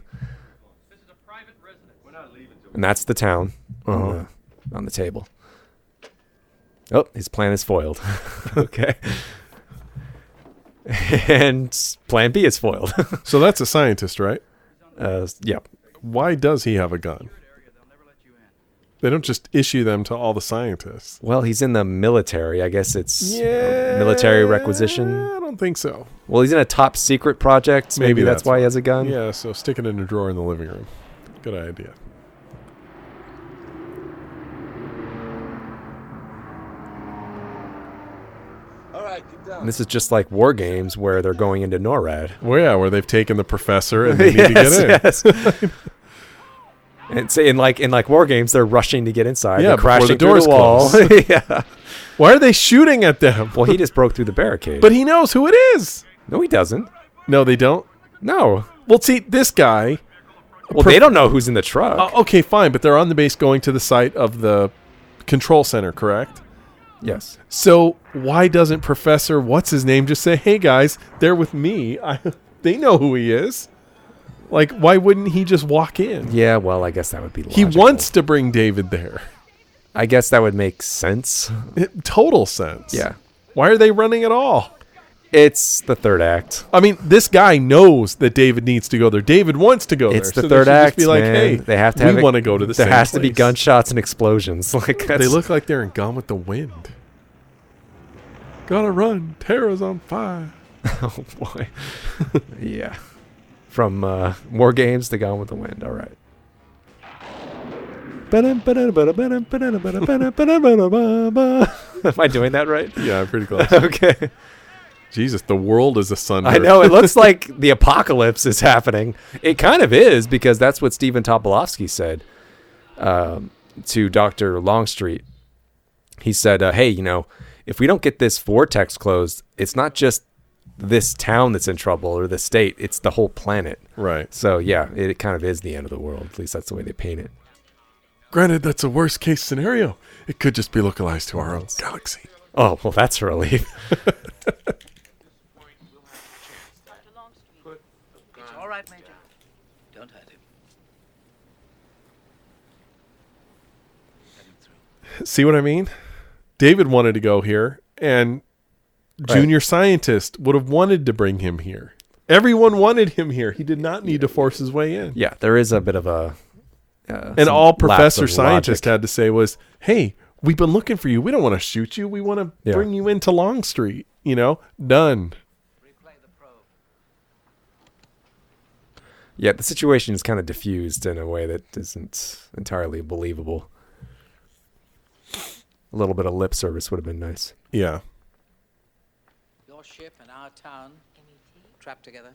This is a private residence. We're not leaving till And that's the town on the table. Oh, his plan is foiled. Okay. And plan B is foiled. So that's a scientist, right? Yep. Why does he have a gun? They don't just issue them to all the scientists. Well, he's in the military. I guess it's military requisition. I don't think so. Well, he's in a top secret project. So maybe that's why he has a gun. Yeah, so stick it in a drawer in the living room. Good idea. All right, get down. And this is just like War Games where they're going into NORAD. Well, yeah, where they've taken the professor and they need to get in. Yes. And say in like War Games, they're rushing to get inside. Yeah, they're crashing before the through doors the wall. close. Yeah. Why are they shooting at them? Well, he just broke through the barricade. But he knows who it is. No, he doesn't. No, they don't. No. Well, see, this guy. Well, they don't know who's in the truck. Okay, fine, but they're on the base going to the site of the control center, correct? Yes. So why doesn't Professor what's his name just say, "Hey guys, they're with me. They know who he is." Like, why wouldn't he just walk in? Yeah, well, I guess that would be He logical. wants to bring David there. I guess that would make sense. Total sense. Yeah. Why are they running at all? It's the third act. I mean, this guy knows that David needs to go there. David wants to go there. It's the so third they should act, just be like, man. hey, They have to we want to go to the There same has to be place. gunshots and explosions. Like They look like they're in Gone with the Wind. Gotta run. Tara's on fire. Oh, boy. Yeah. From War Games to Gone with the Wind. All right. Am I doing that right? Yeah, pretty close. Okay. Jesus, the world is asunder. I know. It looks like the apocalypse is happening. It kind of is, because that's what Stephen Tobolowsky said to Dr. Longstreet. He said, hey, you know, if we don't get this vortex closed, it's not just this town that's in trouble or the state, it's the whole planet. Right. So, yeah, it kind of is the end of the world. At least that's the way they paint it. Granted, that's a worst case scenario. It could just be localized to our own galaxy. Oh, well, that's a relief. It's all right, Major. Don't hurt him. Let him through. See what I mean? David wanted to go here, and Junior Scientist would have wanted to bring him here. Everyone wanted him here. He did not need to force his way in. Yeah, there is a bit of a... and all Professor Scientist logic. had to say was, hey, we've been looking for you. We don't want to shoot you. We want to bring you into Longstreet. You know? Done. Replay the probe. Yeah, the situation is kind of diffused in a way that isn't entirely believable. A little bit of lip service would have been nice. Yeah. Your ship and our town trapped together.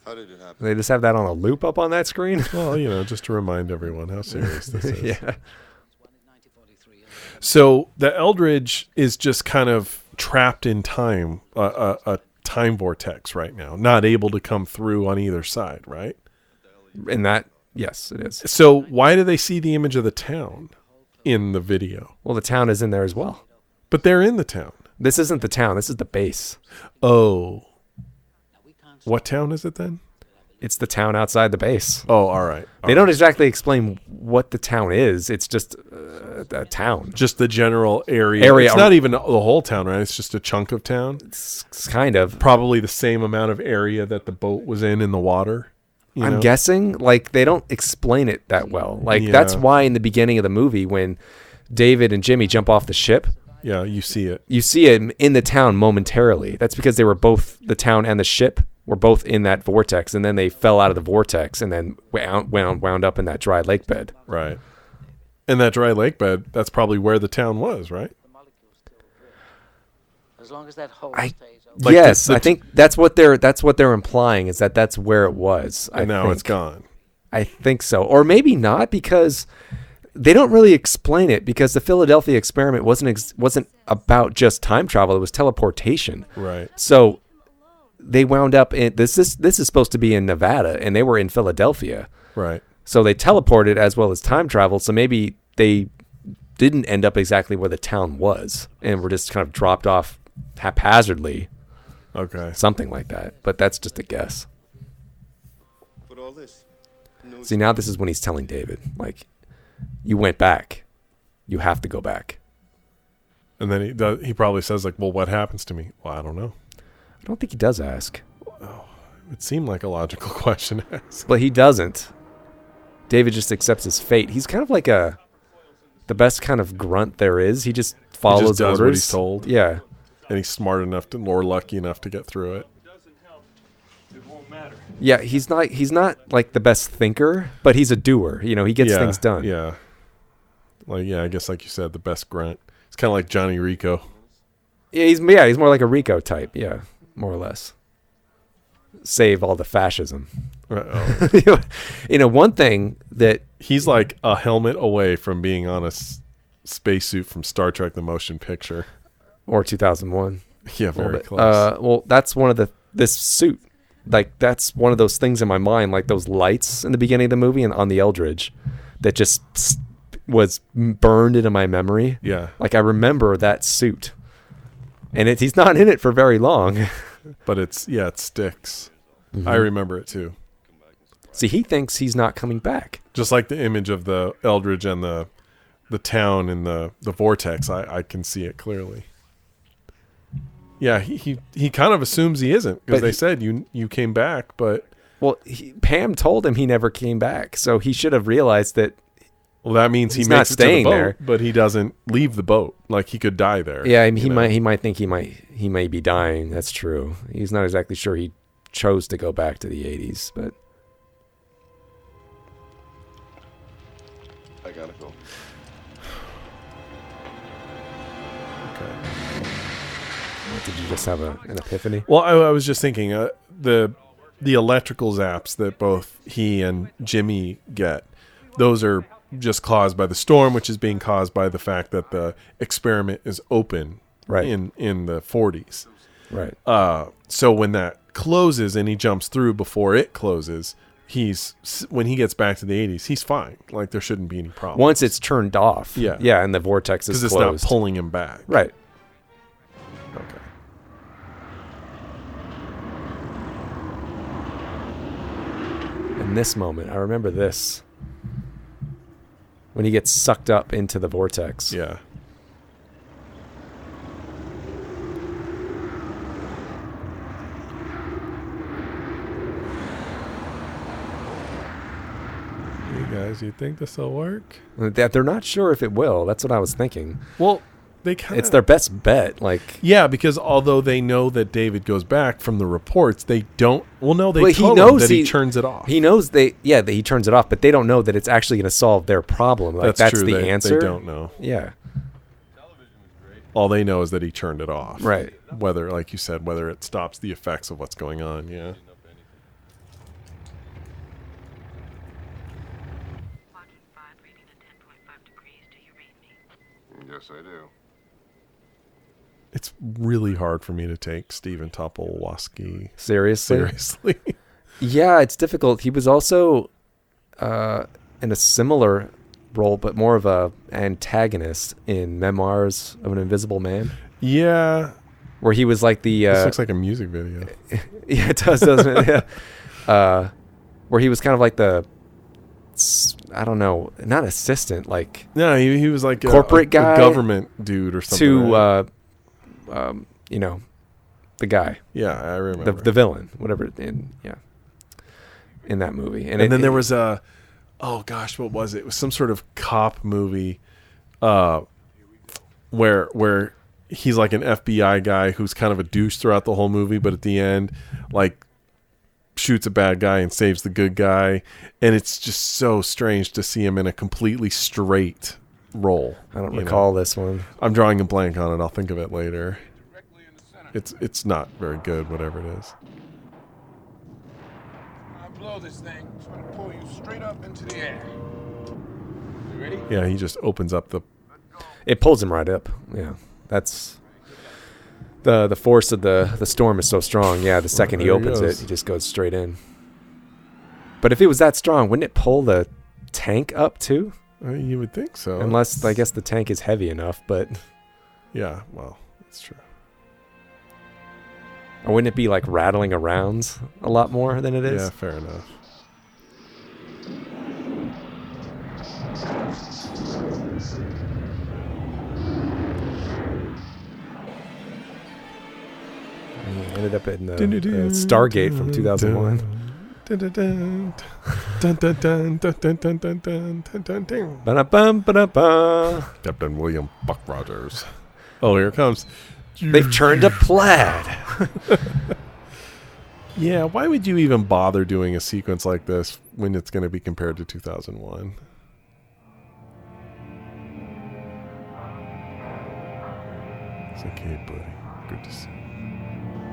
How did it happen? They just have that on a loop up on that screen. Well, just to remind everyone how serious this is. Yeah. So the Eldridge is just kind of trapped in time, a time vortex right now, not able to come through on either side, right? And that, yes, it is. So why do they see the image of the town in the video? Well, the town is in there as well. But they're in the town. This isn't the town. This is the base. Oh. What town is it then? It's the town outside the base. Oh, all right. They don't exactly explain what the town is. It's just a town. Just the general area. It's not even the whole town, right? It's just a chunk of town. It's kind of. Probably the same amount of area that the boat was in the water. I'm guessing. Like, they don't explain it that well. Like, that's why in the beginning of the movie, when David and Jimmy jump off the ship. Yeah, you see it. You see it in the town momentarily. That's because they were both, the town and the ship were both in that vortex, and then they fell out of the vortex and then wound up in that dry lake bed. Right. And that dry lake bed, that's probably where the town was, right? As long as that hole stays open. Like yes, I think that's what they're implying, is that that's where it was. And now it's gone. I think so. Or maybe not, because they don't really explain it, because the Philadelphia experiment wasn't about just time travel, it was teleportation. Right. So they wound up in this is supposed to be in Nevada, and they were in Philadelphia. Right. So they teleported as well as time traveled. So maybe they didn't end up exactly where the town was, and were just kind of dropped off haphazardly. Okay. Something like that. But that's just a guess. But all this. See, now this is when he's telling David, like, you went back. You have to go back. And then he probably says, like, well, what happens to me? Well, I don't know. I don't think he does ask. Oh, it seemed like a logical question to ask. But he doesn't. David just accepts his fate. He's kind of like the best kind of grunt there is. He just follows he just does orders. what he's told. Yeah. And he's smart enough or lucky enough to get through it. It won't matter. Yeah, he's not like the best thinker, but he's a doer. He gets things done. Yeah. I guess like you said, the best grunt. It's kind of like Johnny Rico. Yeah, he's more like a Rico type. Yeah, more or less. Save all the fascism. One thing that he's like a helmet away from being on a spacesuit from Star Trek: The Motion Picture, or 2001. Yeah, very close. Well, that's one of this suit. Like, that's one of those things in my mind, like those lights in the beginning of the movie and on the Eldridge, that just was burned into my memory. Yeah, like I remember that suit, and he's not in it for very long, but it sticks. Mm-hmm. I remember it too. See, he thinks he's not coming back. Just like the image of the Eldridge and the town in the vortex, I can see it clearly. Yeah, he kind of assumes he isn't, because they said you came back, but Pam told him he never came back, so he should have realized that. Well, that means he makes it to the boat, but he doesn't leave the boat. Like, he could die there. Yeah, he might think he may be dying. That's true. He's not exactly sure he chose to go back to the 80s, but I gotta go. Okay. Did you just have an epiphany? Well, I was just thinking, the electrical zaps that both he and Jimmy get, those are just caused by the storm, which is being caused by the fact that the experiment is open in the 40s. Right. So when that closes and he jumps through before it closes, when he gets back to the 80s, he's fine. Like, there shouldn't be any problem. Once it's turned off. Yeah. Yeah, and the vortex is closed. Because it's not pulling him back. Right. Okay. In this moment, I remember this. When he gets sucked up into the vortex. Yeah. Hey guys, you think this will work? They're not sure if it will. That's what I was thinking. Well, it's their best bet. Like, yeah, because although they know that David goes back from the reports, they don't. Well, no, they he told knows him that he turns it off. He knows that he turns it off, but they don't know that it's actually going to solve their problem. Like, that's true. the answer. They don't know. Yeah. All they know is that he turned it off. Right. Whether, like you said, whether it stops the effects of what's going on. Yeah. Yes, I do. It's really hard for me to take Stephen Tobolowsky Seriously? Yeah, it's difficult. He was also in a similar role, but more of a antagonist in Memoirs of an Invisible Man. Yeah. Where he was like the... this looks like a music video. Yeah, it does, doesn't it? Yeah. Where he was kind of like the... I don't know, not assistant, like... No, he was like corporate guy. A government dude or something. To, you know, the guy. Yeah, I remember. The villain, whatever, in that movie. And then there was a... Oh, gosh, what was it? It was some sort of cop movie where he's like an FBI guy who's kind of a douche throughout the whole movie, but at the end, like, shoots a bad guy and saves the good guy. And it's just so strange to see him in a completely straight role. I don't recall this one. I'm drawing a blank on it. I'll think of it later. It's not very good, whatever it is. I'll blow this thing. It's going to pull you straight up into the air. You ready? Yeah, he just opens up the... It pulls him right up. Yeah, that's... The force of the storm is so strong. Yeah, the second he opens it, he just goes straight in. But if it was that strong, wouldn't it pull the tank up too? You would think so. Unless, I guess, the tank is heavy enough, but... Yeah, well, that's true. Or wouldn't it be like rattling around a lot more than it is? Yeah, fair enough. Ended up in Stargate from 2001. Captain William Buck Rogers. Oh, here it comes. They've turned to plaid. Yeah, why would you even bother doing a sequence like this when it's going to be compared to 2001? It's okay, buddy. Good to see you.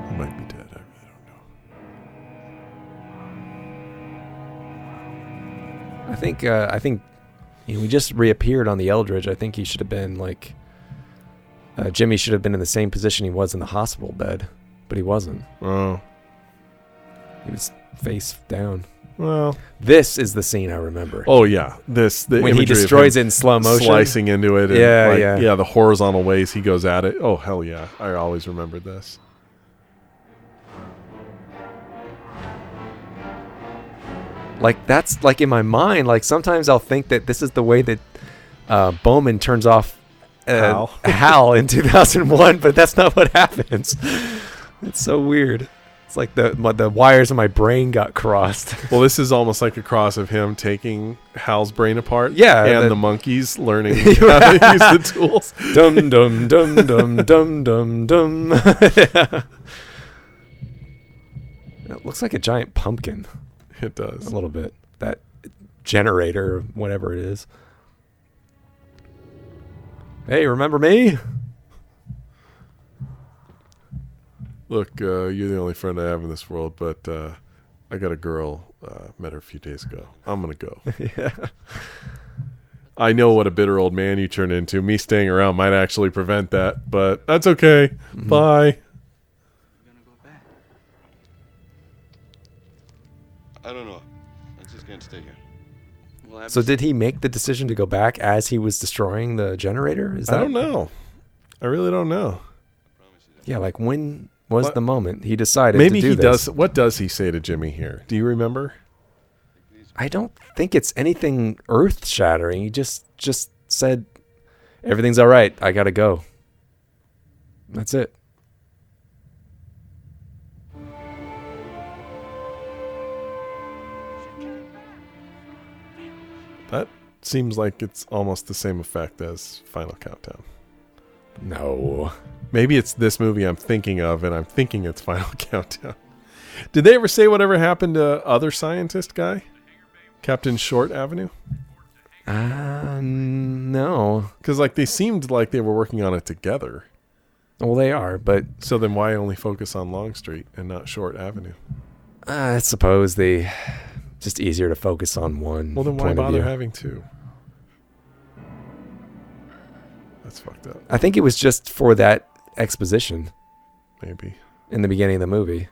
He might be dead. I really don't know. I think he just reappeared on the Eldridge. I think he should have been like... Jimmy should have been in the same position he was in the hospital bed, but he wasn't. Oh. He was face down. Well, this is the scene I remember. Oh yeah, the when he destroys it in slow motion, slicing into it. And yeah, the horizontal ways he goes at it. Oh hell yeah, I always remembered this. Like that's like in my mind. Like sometimes I'll think that this is the way that Bowman turns off Hal in 2001, but that's not what happens. It's so weird. It's like the wires of my brain got crossed. Well, this is almost like a cross of him taking Hal's brain apart. Yeah, and the monkeys learning how to use the tools. Dum dum dum dum dum dum dum. Yeah. It looks like a giant pumpkin. It does. A little bit. That generator, whatever it is. Hey, remember me? Look, you're the only friend I have in this world, but I got a girl, met her a few days ago. I'm going to go. Yeah. I know what a bitter old man you turn into. Me staying around might actually prevent that, but that's okay. Mm-hmm. Bye. I don't know. I'm just going to stay here. Well, so did he make the decision to go back as he was destroying the generator? I don't know. I really don't know. Yeah, like when was the moment he decided maybe to do he this? Does. What does he say to Jimmy here? Do you remember? I don't think it's anything earth-shattering. He just said, everything's all right. I got to go. That's it. That seems like it's almost the same effect as Final Countdown. No. Maybe it's this movie I'm thinking of, and I'm thinking it's Final Countdown. Did they ever say whatever happened to other scientist guy? Captain Short Avenue? No. Because like they seemed like they were working on it together. Well, they are, but so then why only focus on Long Street and not Short Avenue? I suppose they just easier to focus on one. Well, then why point of bother view. having two? That's fucked up. I think it was just for that exposition. Maybe. In the beginning of the movie.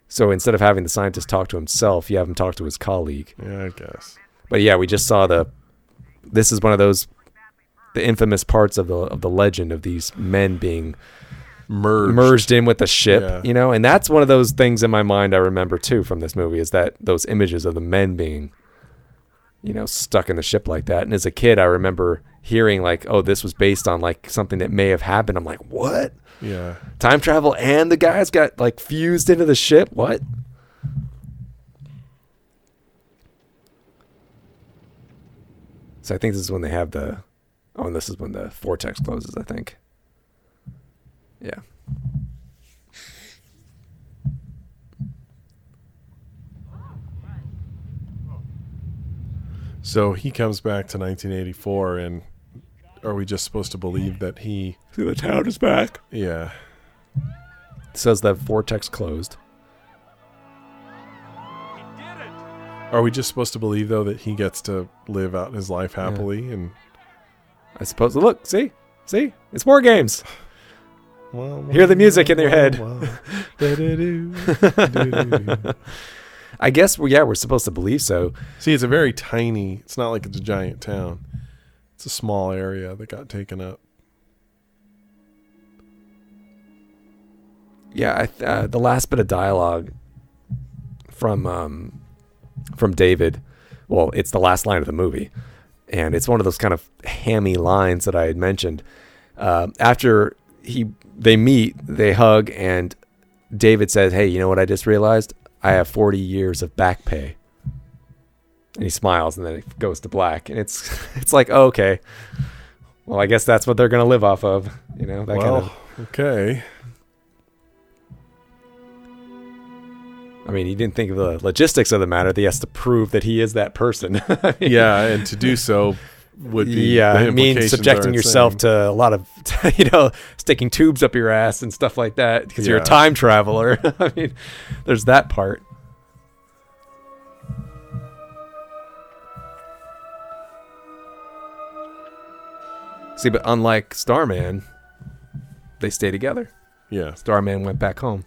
So instead of having the scientist talk to himself, you have him talk to his colleague. Yeah, I guess. But yeah, we just saw this is one of those, the infamous parts of the legend of these men being merged in with the ship, you know? And that's one of those things in my mind I remember too from this movie, is that those images of the men being, you know, stuck in the ship like that. And as a kid, I remember hearing like, oh, this was based on like something that may have happened. I'm like, what? Yeah. Time travel and the guys got like fused into the ship? What? So I think this is when they have and this is when the vortex closes, I think. Yeah. So he comes back to 1984, and are we just supposed to believe that the town is back? Yeah. It says that vortex closed. Are we just supposed to believe, though, that he gets to live out his life happily? And I suppose. Look, see, it's War Games. Hear the music in their head. I guess we're supposed to believe so. See, it's a very tiny. It's not like it's a giant town. It's a small area that got taken up. Yeah, the last bit of dialogue from David, well, it's the last line of the movie, and it's one of those kind of hammy lines that I had mentioned. After they meet, they hug, and David says, "Hey, you know what I just realized? I have 40 years of back pay." And he smiles, and then it goes to black, and it's like, oh, okay, well, I guess that's what they're gonna live off of, you know? That kind of. Okay. I mean, he didn't think of the logistics of the matter. That he has to prove that he is that person. Yeah, and to do so would be I mean, subjecting yourself to a lot of, sticking tubes up your ass and stuff like that because you're a time traveler. I mean, there's that part. See, but unlike Starman, they stay together. Yeah. Starman went back home.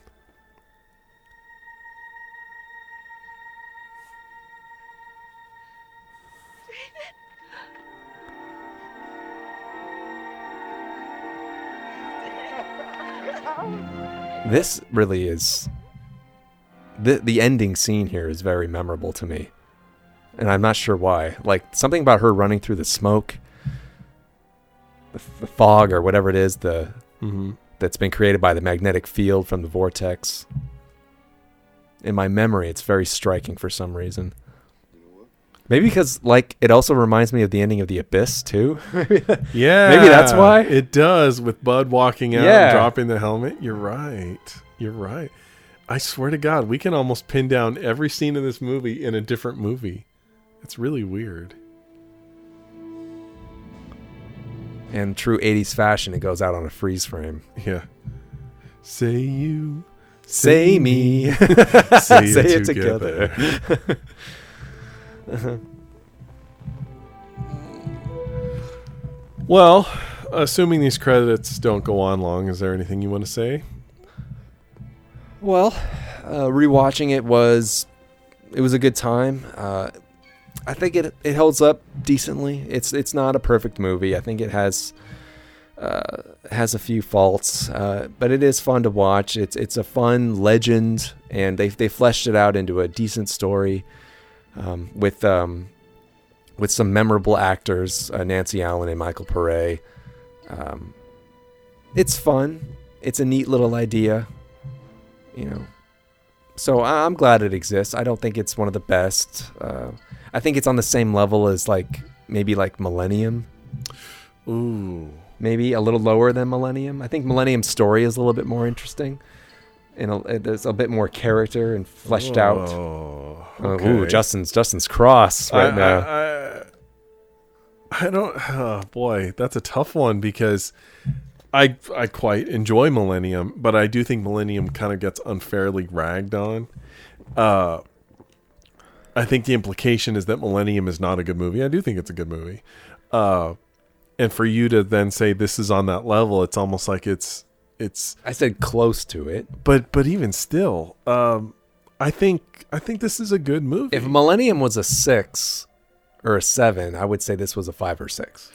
This really is... The ending scene here is very memorable to me. And I'm not sure why. Like, something about her running through the smoke, the fog, or whatever it is, that's been created by the magnetic field from the vortex. In my memory, it's very striking for some reason. Maybe because, like, it also reminds me of the ending of The Abyss, too. Yeah. Maybe that's why. It does, with Bud walking out and dropping the helmet. You're right. I swear to God, we can almost pin down every scene in this movie in a different movie. It's really weird. In true 80s fashion, it goes out on a freeze frame. Yeah. Say you. Say me. Say it together. Well, assuming these credits don't go on long, is there anything you want to say? Well, rewatching it was a good time. I think it holds up decently. It's not a perfect movie. I think it has a few faults, but it is fun to watch. It's a fun legend, and they fleshed it out into a decent story. With some memorable actors, Nancy Allen and Michael Pare. It's fun. It's a neat little idea, So I'm glad it exists. I don't think it's one of the best. I think it's on the same level as maybe Millennium. Ooh. Maybe a little lower than Millennium. I think Millennium's story is a little bit more interesting. And there's a bit more character and fleshed out. Okay. Ooh, Justin's cross right now. I don't. Oh boy, that's a tough one because I quite enjoy Millennium, but I do think Millennium kind of gets unfairly ragged on. I think the implication is that Millennium is not a good movie. I do think it's a good movie. And for you to then say this is on that level, it's almost like it's. I said close to it, but even still, I think this is a good movie. If Millennium was a 6 or a 7, I would say this was a 5 or 6.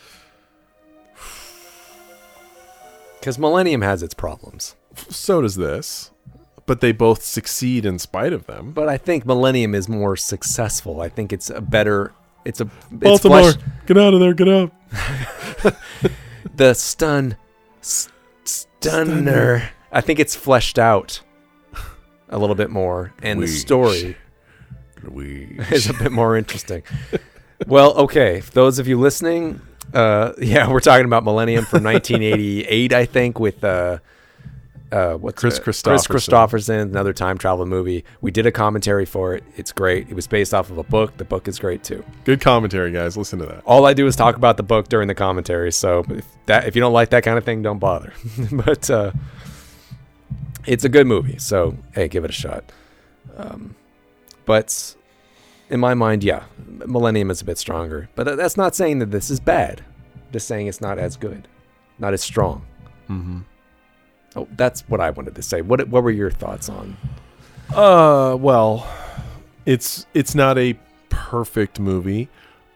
Because Millennium has its problems. So does this. But they both succeed in spite of them. But I think Millennium is more successful. I think it's a better... Baltimore, get out of there, get out. The stunner. I think it's fleshed out a little bit more. And the story is a bit more interesting. Well, okay. For those of you listening... we're talking about Millennium from 1988, I think, with Chris Christopherson, another time travel movie. We did a commentary for it. It's great. It was based off of a book. The book is great too. Good commentary, guys. Listen to that. All I do is talk about the book during the commentary. So if you don't like that kind of thing, don't bother. But it's a good movie. So hey, give it a shot. But in my mind, yeah, Millennium is a bit stronger. But that's not saying that this is bad. Just saying it's not as good, not as strong. Mm-hmm. Oh, that's what I wanted to say. What were your thoughts on? Well, it's not a perfect movie,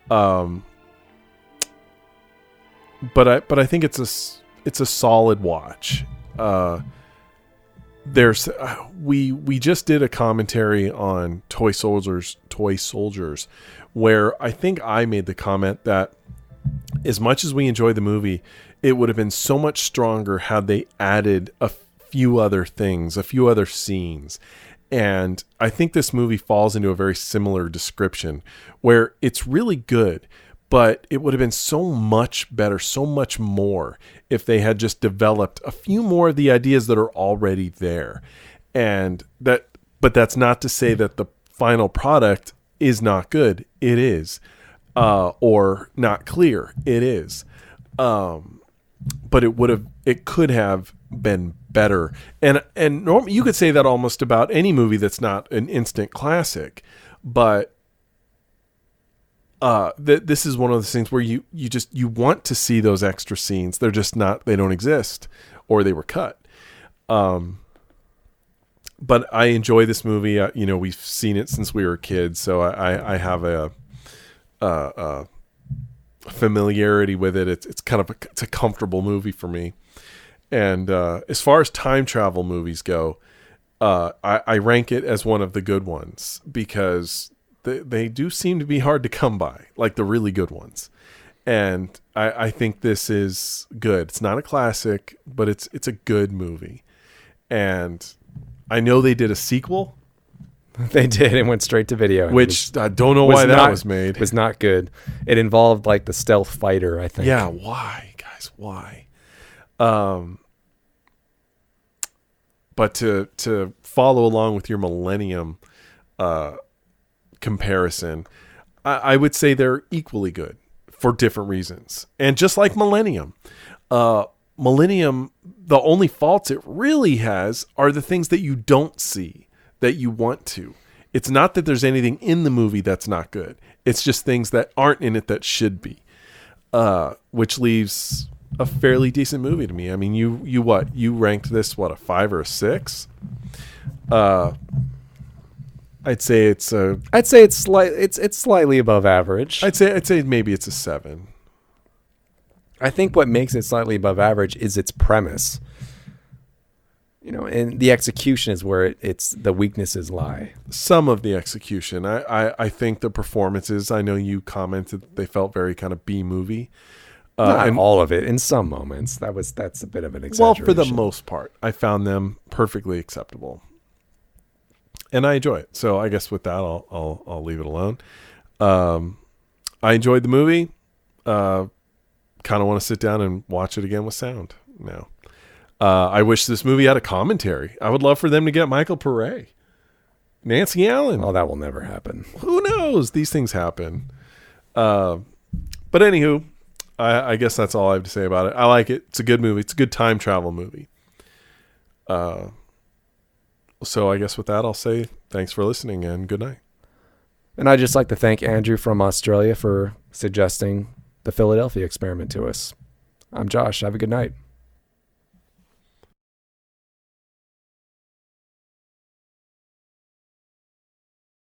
but I think it's a solid watch. There's we just did a commentary on Toy Soldiers, where I think I made the comment that as much as we enjoy the movie, it would have been so much stronger had they added a few other things, a few other scenes. And I think this movie falls into a very similar description where it's really good, but it would have been so much better, so much more if they had just developed a few more of the ideas that are already there. But that's not to say that the final product is not good. It is. Or not clear. It is. But it could have been better. And normally you could say that almost about any movie that's not an instant classic, but this is one of those things where you want to see those extra scenes. They're just not, they don't exist, or they were cut. But I enjoy this movie. We've seen it since we were kids, so I have a familiarity with it. It's kind of it's a comfortable movie for me. And as far as time travel movies go, I rank it as one of the good ones because they do seem to be hard to come by, like the really good ones. And I think this is good. It's not a classic, but it's a good movie. And I know they did a sequel. They did. It went straight to video. Which I don't know why that was made. It was not good. It involved like the stealth fighter, I think. Yeah, why, guys? Why? But to follow along with your Millennium comparison, I would say they're equally good for different reasons. And just like Millennium, the only faults it really has are the things that you don't see that you want to. It's not that there's anything in the movie that's not good. It's just things that aren't in it that should be, which leaves a fairly decent movie to me. I mean, you ranked this, a 5 or a 6? I'd say it's slightly above average. I'd say maybe it's a 7. I think what makes it slightly above average is its premise. And the execution is where it's the weaknesses lie. Some of the execution. I think the performances, I know you commented that they felt very kind of B-movie. Not all of it. In some moments, that's a bit of an exaggeration. Well, for the most part, I found them perfectly acceptable, and I enjoy it. So I guess with that, I'll leave it alone. I enjoyed the movie. Kind of want to sit down and watch it again with sound now. I wish this movie had a commentary. I would love for them to get Michael Pare, Nancy Allen. Oh, that will never happen. Who knows? These things happen. But anywho, I guess that's all I have to say about it. I like it. It's a good movie. It's a good time travel movie. So I guess with that, I'll say thanks for listening and good night. And I'd just like to thank Andrew from Australia for suggesting the Philadelphia Experiment to us. I'm Josh. Have a good night.